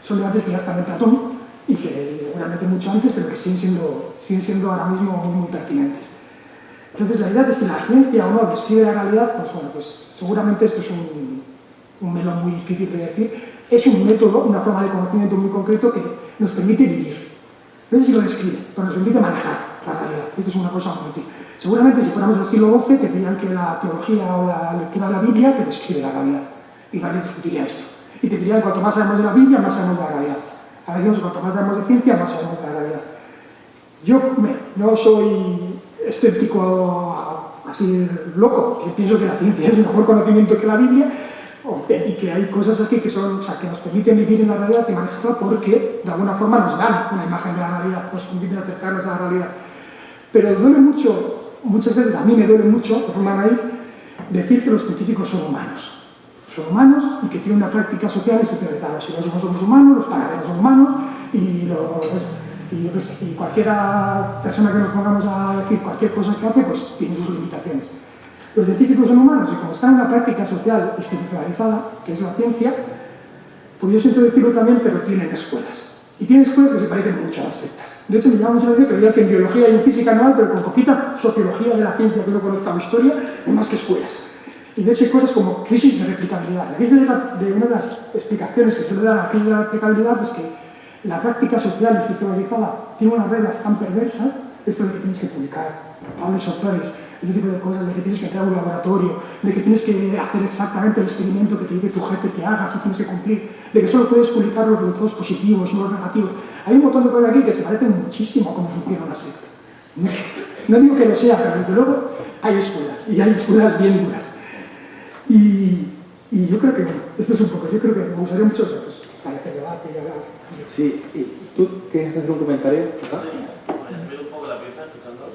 Son debates que ya están en Platón y que seguramente mucho antes, pero que siguen siendo ahora mismo muy pertinentes. Entonces, la idea de si la ciencia o no describe la realidad, pues bueno, pues seguramente esto es un melón muy difícil de decir. Es un método, una forma de conocimiento muy concreto que nos permite vivir. No sé si lo describe, pero nos permite manejar la realidad. Esto es una cosa muy útil. Seguramente si fuéramos del siglo XII te dirían que la teología o la lectura de la Biblia te describe la realidad. Y nadie discutiría esto. Y te dirían que cuanto más sabemos de la Biblia, más sabemos de la realidad. A veces cuanto más sabemos de ciencia, más sabemos de la realidad. Yo no soy escéptico así loco, que pienso que la ciencia es mejor conocimiento que la Biblia, y que hay cosas aquí que nos permiten vivir en la realidad y manejarla porque de alguna forma nos dan una imagen de la realidad, nos permiten acercarnos a la realidad. Pero duele mucho, muchas veces a mí me duele mucho, de forma naif, decir que los científicos son humanos. Son humanos y que tienen una práctica social institucionalizada. Si nosotros somos humanos, los panaderos son humanos y cualquiera persona que nos pongamos a decir cualquier cosa que hace, pues tiene sus limitaciones. Los científicos son humanos y como están en una práctica social institucionalizada, que es la ciencia, pues yo siento decirlo también, pero tienen escuelas. Y tienen escuelas que se parecen mucho a las sectas. De hecho, me llama mucha atención que digas que en biología y en física no hay, pero con poquita sociología de la ciencia que no conozca o historia, hay más que escuelas. Y de hecho hay cosas como crisis de replicabilidad. La crisis de una de las explicaciones que suele dar la crisis de la replicabilidad es que la práctica social institucionalizada tiene unas reglas tan perversas, esto de que tienes que publicar pables autores, ese tipo de cosas, de que tienes que entrar a un laboratorio, de que tienes que hacer exactamente el experimento que te dice tu jefe que hagas y tienes que cumplir, de que solo puedes publicar los resultados positivos, no los negativos. Hay un montón de cosas aquí que se parecen muchísimo a cómo funciona una secta. No digo que lo sea, pero desde luego hay escuelas, y hay escuelas bien duras. Y yo creo que, esto es un poco, yo creo que me gustaría mucho pues, para hacer debate y hablar. Sí, ¿y tú quieres hacer un comentario? ¿Ah? Sí, me subido un poco la pieza escuchándoos.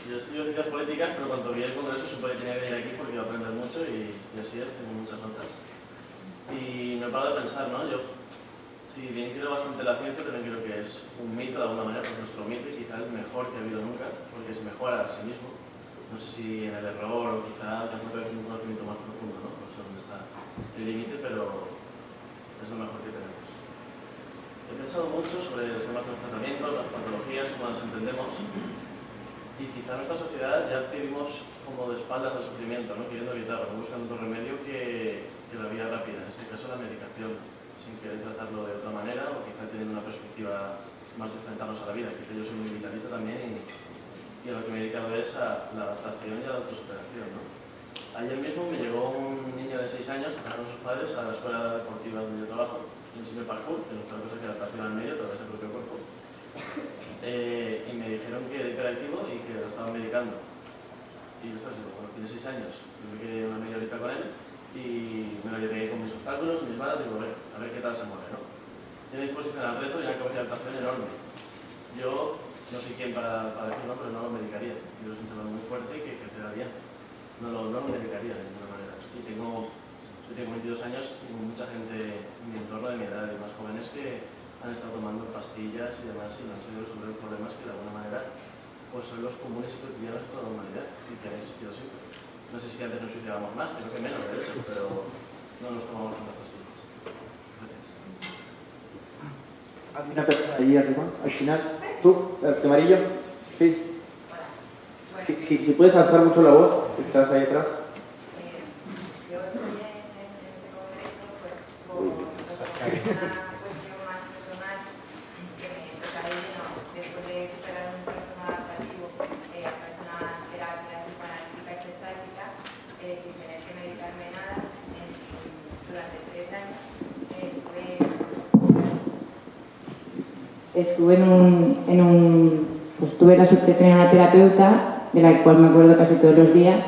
Yo estudio ciencias políticas, pero cuando vi el congreso supe que tenía que venir aquí porque iba a aprender mucho y así es, tengo muchas notas. Y me paro de pensar, ¿no? Yo, si bien quiero bastante la ciencia, también creo que es un mito de alguna manera, pues nuestro mito y quizá el mejor que ha habido nunca, porque se mejora a sí mismo. No sé si en el error o quizá es un conocimiento más profundo, ¿no? No sé dónde está el límite, pero es lo mejor que tenemos. He pensado mucho sobre los temas de los tratamientos, las patologías, cómo las entendemos, y quizá en nuestra sociedad ya vivimos como de espaldas al sufrimiento, ¿no? Queriendo evitarlo, buscando otro remedio que la vía rápida, en este caso la medicación, sin querer tratarlo de otra manera o quizá teniendo una perspectiva más de enfrentarnos a la vida, que yo soy muy vitalista también y a lo que me he dedicado es a la adaptación y a la autosuperación, ¿no? Ayer mismo me llegó un niño de 6 años con sus padres a la escuela deportiva donde yo trabajo, en el parkour, que es otra cosa que adaptación al medio a través del propio cuerpo, y me dijeron que era hiperactivo y que lo estaban medicando. Y yo estaba diciendo, bueno, tiene 6 años, tuve que ir una media horita con él y me lo llevé con mis obstáculos, mis balas y digo, a ver qué tal se mueve, ¿no? Tiene disposición al reto y una capacidad de adaptación enorme. Yo no sé quién para decirlo, pero no lo medicaría. Yo es un tema muy fuerte que quedaría. No lo medicaría de ninguna manera. Y yo tengo 22 años y mucha gente en mi entorno de mi edad y más jóvenes que han estado tomando pastillas y demás y no han sido resolver problemas que de alguna manera pues son los comunes y cotidianos de toda la humanidad y que han existido siempre. No sé si antes nos suicidábamos más, creo que menos de hecho, pero no nos tomamos tantas pastillas. Gracias. Hay una persona allí arriba, al final. ¿Tú, el amarillo? Sí. Si puedes alzar mucho la voz, estás ahí atrás. Yo estoy en este congreso pues, por una cuestión más personal que me toca de lleno después de superar un trastorno adaptativo a personas terapias psicoanalítica y gestáltica sin tener que medicarme nada. Durante 3 años tuve la suerte de tener una terapeuta de la cual me acuerdo casi todos los días,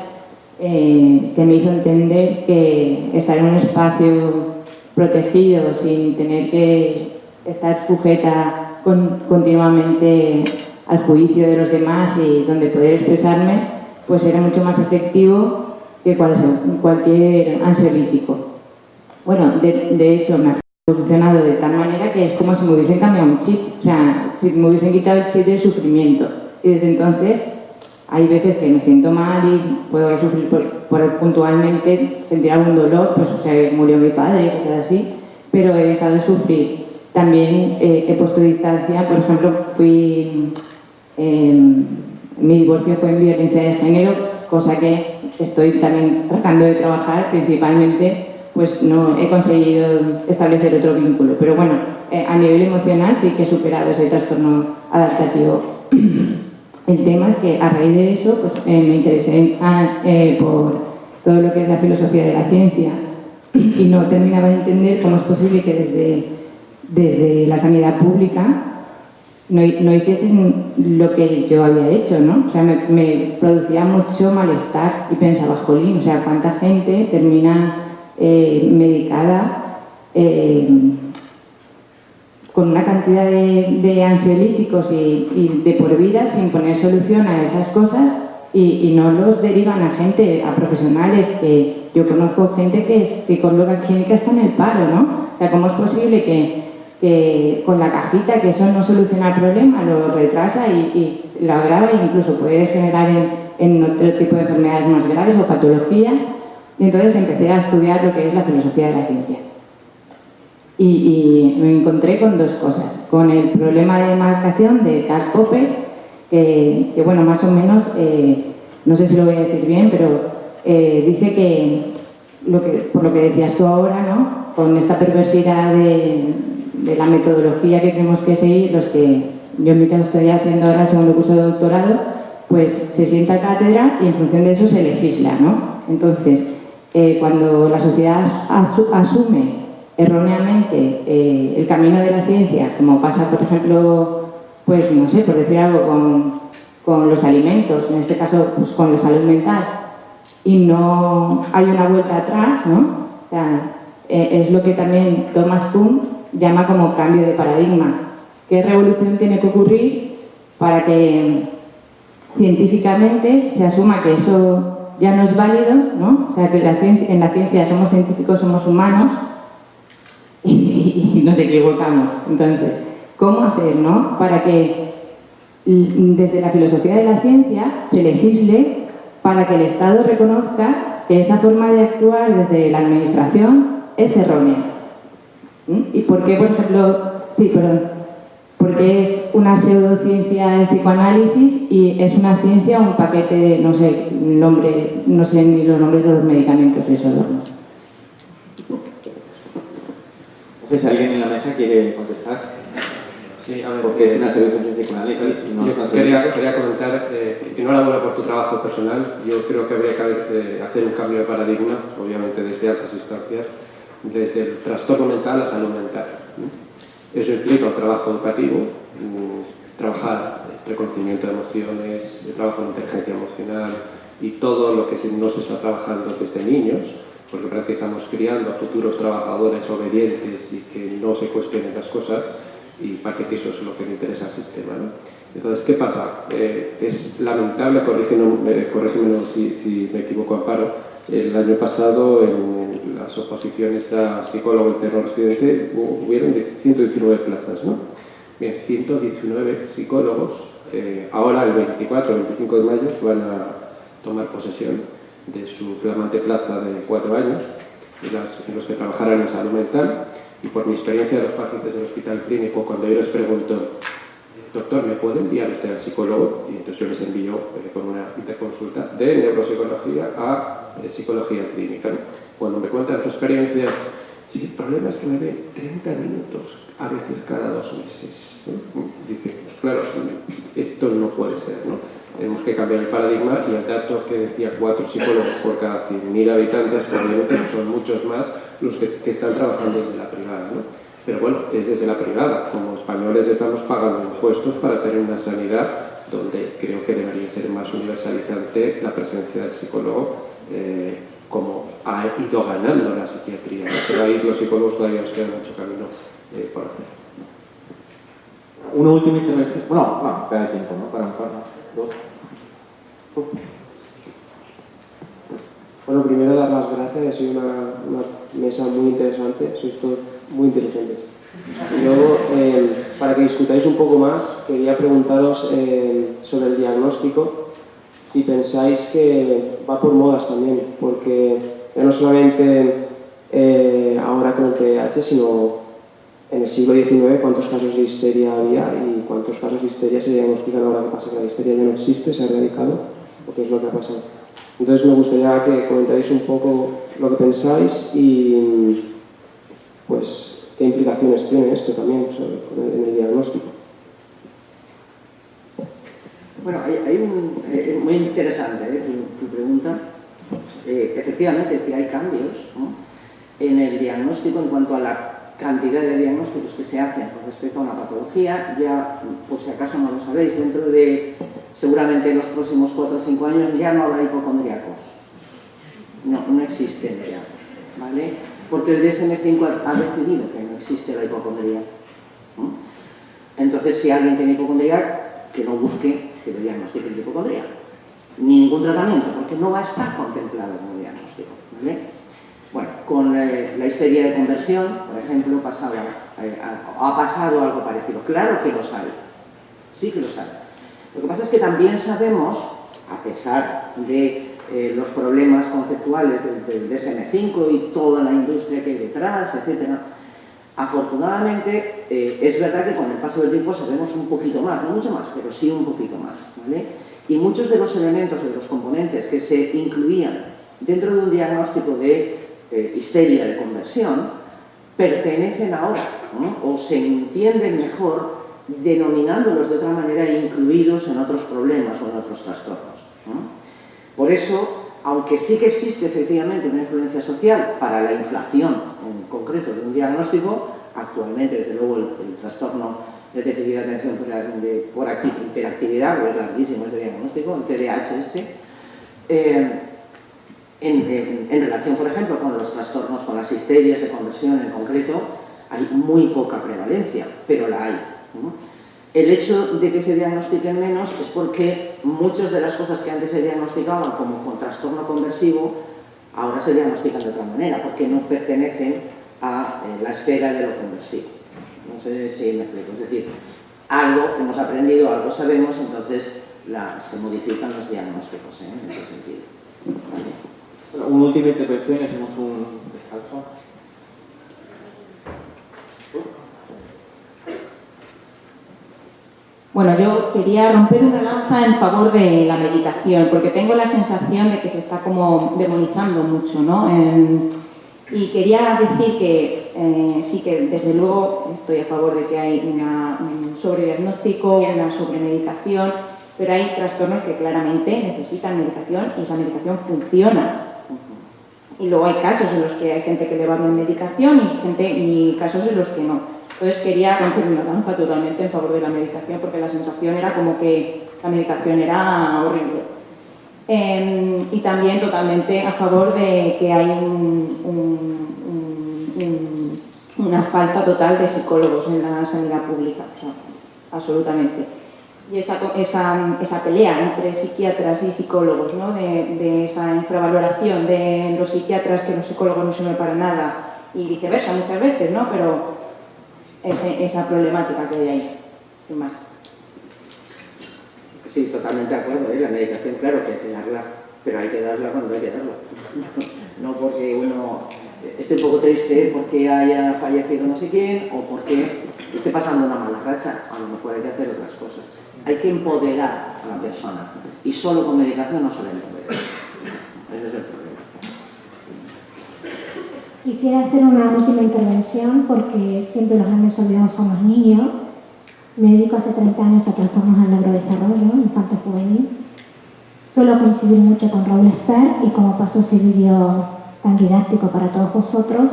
que me hizo entender que estar en un espacio protegido sin tener que estar sujeta continuamente al juicio de los demás y donde poder expresarme, pues era mucho más efectivo que cualquier ansiolítico. Bueno, de hecho me ha evolucionado de tal manera que es como si me hubiesen cambiado un chip, o sea, si me hubiesen quitado el chip del sufrimiento. Y desde entonces hay veces que me siento mal y puedo sufrir por puntualmente sentir algún dolor, pues o sea, murió mi padre, cosas así, pero he dejado de sufrir. También he puesto distancia, por ejemplo, mi divorcio fue en violencia de género, cosa que estoy también tratando de trabajar, principalmente pues no he conseguido establecer otro vínculo, pero bueno, a nivel emocional sí que he superado ese trastorno adaptativo. El tema es que a raíz de eso pues, me interesé por todo lo que es la filosofía de la ciencia y no terminaba de entender cómo es posible que desde la sanidad pública no hiciesen lo que yo había hecho, ¿no? O sea, me producía mucho malestar y pensaba, jolín, o sea, cuánta gente termina medicada con una cantidad de ansiolíticos y de por vida sin poner solución a esas cosas y no los derivan a profesionales que yo conozco gente que es psicóloga clínica está en el paro, ¿no? O sea, ¿cómo es posible que con la cajita que eso no soluciona el problema, lo retrasa y lo agrava e incluso puede degenerar en otro tipo de enfermedades más graves o patologías? Y entonces empecé a estudiar lo que es la filosofía de la ciencia. Y me encontré con dos cosas. Con el problema de marcación de Karl Popper, que bueno, más o menos, no sé si lo voy a decir bien, pero dice que, por lo que decías tú ahora, ¿no? Con esta perversidad de la metodología que tenemos que seguir, los que yo en mi caso estoy haciendo ahora el segundo curso de doctorado, pues se sienta a cátedra y en función de eso se legisla, ¿no? Entonces, cuando la sociedad asume erróneamente el camino de la ciencia, como pasa, por ejemplo, pues no sé, por decir algo, con los alimentos, en este caso pues con la salud mental, y no hay una vuelta atrás, ¿no? O sea, es lo que también Thomas Kuhn llama como cambio de paradigma. ¿Qué revolución tiene que ocurrir para que científicamente se asuma que eso ya no es válido, ¿no? O sea, que en la ciencia somos científicos, somos humanos y nos equivocamos. Entonces, ¿cómo hacer, no? Para que desde la filosofía de la ciencia se legisle para que el Estado reconozca que esa forma de actuar desde la administración es errónea. ¿Y por qué, por ejemplo, porque es una pseudociencia el psicoanálisis y es una ciencia un paquete de, no sé ni los nombres de los medicamentos, eso no. No sé si alguien en la mesa quiere contestar. Sí, a ver, porque es una pseudociencia psicoanálisis. Yo quería comentar, enhorabuena por tu trabajo personal. Yo creo que habría que hacer un cambio de paradigma, obviamente desde altas instancias, desde el trastorno mental a la salud mental. Eso implica un trabajo educativo, trabajar reconocimiento de emociones, trabajo en inteligencia emocional y todo lo que no se está trabajando desde niños, porque parece que estamos criando a futuros trabajadores obedientes y que no se cuestionen las cosas. y parece que eso es lo que le interesa al sistema, ¿no? Entonces, ¿qué pasa? Es lamentable, corrígeme si me equivoco, Amparo, el año pasado en las oposiciones a psicólogo interno residente hubieron 119 plazas, ¿no? Bien, 119 psicólogos, ahora el 24 o 25 de mayo van a tomar posesión de su flamante plaza de 4 años, en los que trabajarán en salud mental, y por mi experiencia de los pacientes del hospital clínico, cuando yo les pregunto, doctor, ¿me puede enviar usted al psicólogo? Y entonces yo les envío con una interconsulta de neuropsicología a psicología clínica, ¿no? Cuando me cuentan sus experiencias, sí, el problema es que me ven 30 minutos, a veces cada 2 meses, ¿no? Dicen, claro, esto no puede ser, ¿no? Tenemos que cambiar el paradigma, y el dato que decía 4 psicólogos por cada 100.000 habitantes, probablemente son muchos más los que están trabajando desde la privada, ¿no? Pero bueno, es desde la privada. Como españoles estamos pagando impuestos para tener una sanidad donde creo que debería ser más universalizante la presencia del psicólogo, como ha ido ganando la psiquiatría, ¿no? Pero ahí los psicólogos todavía nos queda mucho camino por hacer. Una última intervención. Bueno, cada tiempo, ¿no? Para un par, ¿no? 2. Bueno, primero dar las gracias, ha sido una mesa muy interesante, sois todos muy inteligentes. Y luego, para que discutáis un poco más, quería preguntaros sobre el diagnóstico, si pensáis que va por modas también, porque ya no solamente ahora con el TDAH, sino en el siglo XIX, cuántos casos de histeria había y cuántos casos de histeria se diagnostican ahora. Que pasa que la histeria ya no existe, se ha erradicado, o qué es lo que ha pasado. Entonces me gustaría que comentarais un poco lo que pensáis y pues qué implicaciones tiene esto también en el diagnóstico. Bueno, hay muy interesante tu pregunta. Efectivamente, hay cambios, ¿no?, en el diagnóstico en cuanto a la cantidad de diagnósticos que se hacen con respecto a una patología. Ya, por si acaso no lo sabéis, dentro de seguramente en los próximos 4 o 5 años ya no habrá hipocondríacos. No existen ya, ¿vale? Porque el DSM-5 ha decidido que no existe la hipocondría, ¿no? Entonces, si alguien tiene hipocondría, que no busque que le diagnostiquen de hipocondría. Ni ningún tratamiento, porque no va a estar contemplado como diagnóstico, ¿vale? Bueno, con la histeria de conversión, por ejemplo, ha pasado algo parecido. Claro que los hay, sí que los hay. Lo que pasa es que también sabemos, a pesar de los problemas conceptuales del DSM-5 y toda la industria que hay detrás, etc., afortunadamente es verdad que con el paso del tiempo sabemos un poquito más, no mucho más, pero sí un poquito más, ¿vale? Y muchos de los elementos, de los componentes que se incluían dentro de un diagnóstico de histeria de conversión, pertenecen ahora, ¿no?, o se entienden mejor denominándolos de otra manera e incluidos en otros problemas o en otros trastornos, ¿no? Por eso, aunque sí que existe efectivamente una influencia social para la inflación en concreto de un diagnóstico, actualmente desde luego el trastorno de déficit de atención por hiperactividad, que es larguísimo este diagnóstico, el TDAH en relación, por ejemplo, con los trastornos, con las histerias de conversión en concreto, hay muy poca prevalencia, pero la hay, ¿no? El hecho de que se diagnostiquen menos es porque muchas de las cosas que antes se diagnosticaban como con trastorno conversivo, ahora se diagnostican de otra manera, porque no pertenecen a la esfera de lo conversivo. No sé si me explico. Es decir, algo hemos aprendido, algo sabemos, entonces se modifican los diagnósticos, en ese sentido. ¿Vale? Bueno, una última intervención y hacemos un descanso. Bueno, yo quería romper una lanza en favor de la medicación, porque tengo la sensación de que se está como demonizando mucho, ¿no? Y quería decir que sí que desde luego estoy a favor de que hay un sobrediagnóstico, una sobremedicación, pero hay trastornos que claramente necesitan medicación y esa medicación funciona. Y luego hay casos en los que hay gente que le va bien medicación y casos en los que no. Entonces quería romper una lanza totalmente en favor de la medicación, porque la sensación era como que la medicación era horrible. Y también totalmente a favor de que hay una falta total de psicólogos en la sanidad pública, o sea, absolutamente. Y esa pelea entre psiquiatras y psicólogos, ¿no? de esa infravaloración de los psiquiatras, que los psicólogos no sirven para nada, y viceversa muchas veces, ¿no? Pero esa problemática que hay ahí, sin más. Sí, totalmente de acuerdo, ¿eh? La medicación, claro que hay que darla, pero hay que darla cuando hay que darla. No porque uno esté un poco triste porque haya fallecido no sé quién o porque esté pasando una mala racha, a lo mejor hay que hacer otras cosas. Hay que empoderar a la persona y solo con medicación no se le empodera. Ese es el problema. Quisiera hacer una última intervención porque siempre los grandes olvidados son los niños. Me dedico hace 30 años a trastornos del neurodesarrollo, infantil juvenil. Suelo coincidir mucho con Raúl Esper y como pasó ese vídeo tan didáctico para todos vosotros,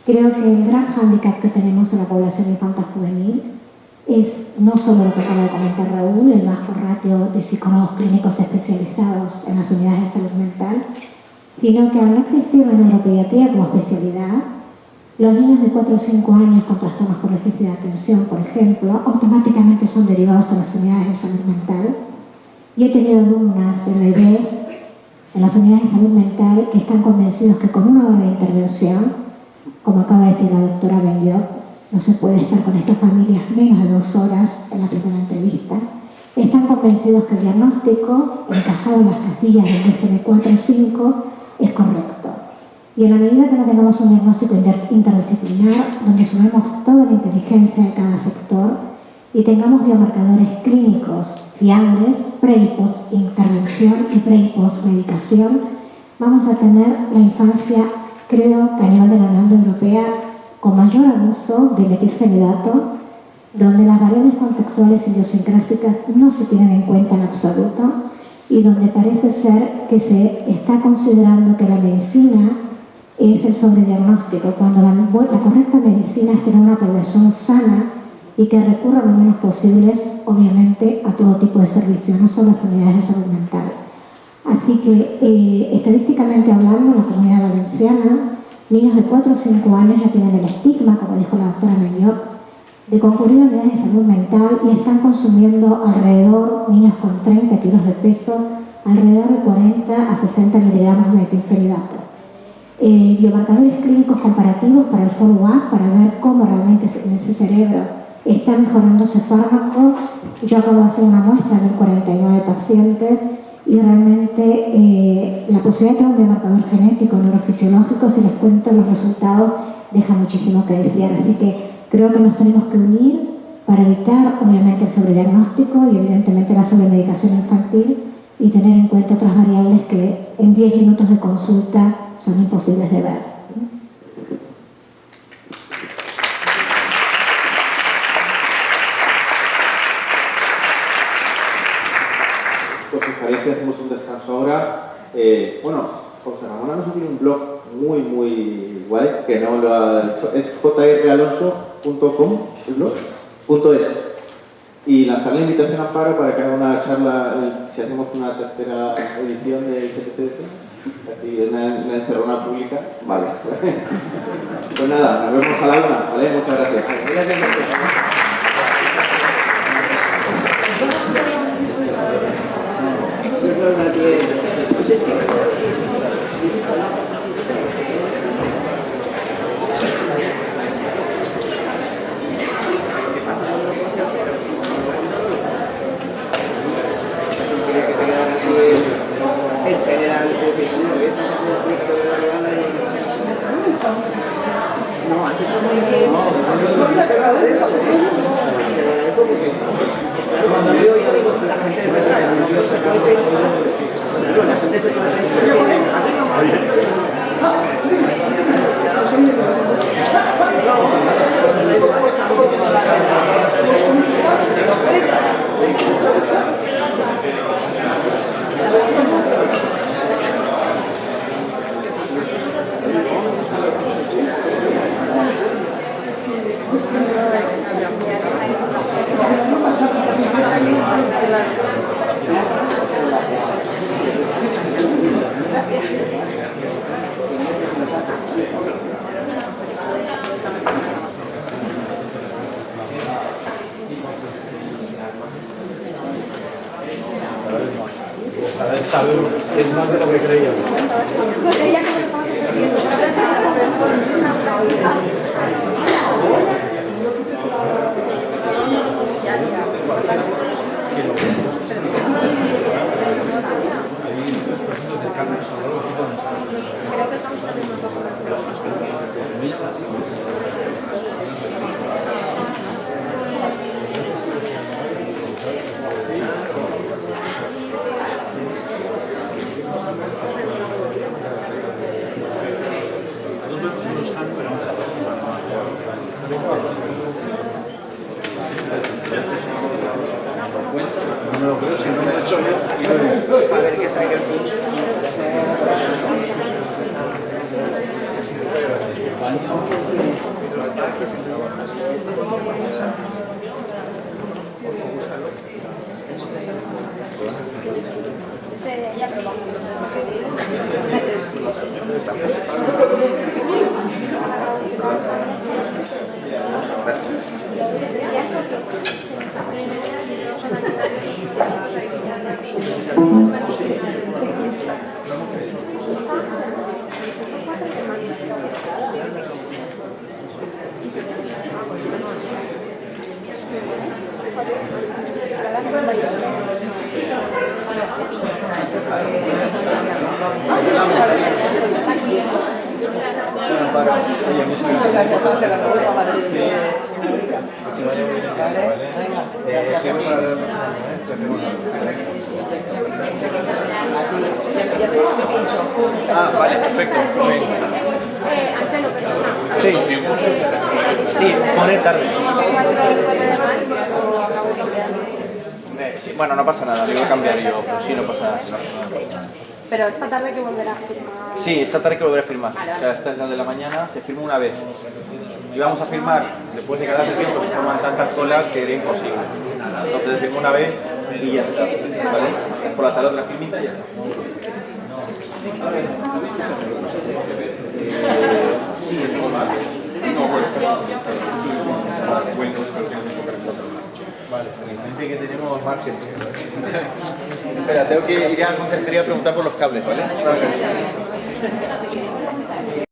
creo que el gran hándicap que tenemos en la población infantil juvenil es no solo lo que acaba de comentar Raúl, el bajo ratio de psicólogos clínicos especializados en las unidades de salud mental, sino que al no existir la neuropediatría como especialidad, los niños de 4 o 5 años con trastornos por déficit de atención, por ejemplo, automáticamente son derivados a las unidades de salud mental. Y he tenido alumnas en la IBES, en las unidades de salud mental, que están convencidos que con una hora de intervención, como acaba de decir la doctora Bendiop, no se puede estar con estas familias menos de 2 horas en la primera entrevista. Están convencidos que el diagnóstico, encajado en las casillas del DSM-4 o 5, es correcto. Y en la medida que no tengamos un diagnóstico interdisciplinar, donde sumemos toda la inteligencia de cada sector y tengamos biomarcadores clínicos fiables, pre y post intervención y pre y post medicación, vamos a tener la infancia, creo que a nivel de la Unión Europea, con mayor abuso de metilfenidato, donde las variables contextuales idiosincrásicas no se tienen en cuenta en absoluto y donde parece ser que se está considerando que la medicina es el sobrediagnóstico, cuando la correcta medicina es tener una población sana y que recurra lo menos posibles, obviamente, a todo tipo de servicios, no solo a las unidades de salud mental. Así que, estadísticamente hablando, en la Comunidad Valenciana, niños de 4 o 5 años ya tienen el estigma, como dijo la doctora Bendiop, de concurrir a unidades de salud mental y están consumiendo alrededor, niños con 30 kilos de peso, alrededor de 40 a 60 miligramos de metilfenidato. Biomarcadores clínicos comparativos para el follow-up, para ver cómo realmente en ese cerebro está mejorando ese fármaco. Yo acabo de hacer una muestra de 49 pacientes y realmente la posibilidad de tener un biomarcador genético, neurofisiológico, si les cuento los resultados, deja muchísimo que desear. Así que creo que nos tenemos que unir para evitar, obviamente, el sobrediagnóstico y, evidentemente, la sobremedicación infantil y tener en cuenta otras variables que en 10 minutos de consulta son imposibles de ver. Pues si parece, hacemos un descanso ahora. Bueno, José Ramón Alonso tiene un blog muy guay, que no lo ha dicho, es jralonso.com, el blog, .es. Y lanzar la invitación a Amparo para que haga una charla, si hacemos una tercera edición de CPCF, así una encerrona pública, vale. Pues nada, nos vemos a la una, ¿vale? Muchas gracias. No, has hecho muy bien. Cuando veo yo digo que la gente de verdad se puede pensar, pero la gente se puede pensar sabemos, es más de lo que creíamos. No lo creo, si no lo he hecho yo. A ver que saque el pulso. Ya probamos. Muchas gracias, Ángela. Me vuelvo a Madrid. Vale, venga. Gracias a ti. Ya te digo que pincho. Ah, vale, perfecto. Angelo, perdona. Sí. Sí, pone tarde. Sí, bueno, no pasa nada, lo iba a cambiar yo, pero sí, no pasa nada. Pero esta tarde hay que volver a firmar. Sí, esta tarde hay que volver a firmar. O sea, esta es la de la mañana, se firma una vez. Y vamos a firmar después de cada sesión, porque se forman tantas colas que era imposible. Entonces se firma una vez y ya está. ¿Vale? Por la tarde otra firmita y ya está. Sí, es normal. No, bueno. Vale, felizmente que tenemos margen. Espera, tengo que ir a la conserjería a preguntar por los cables, ¿vale?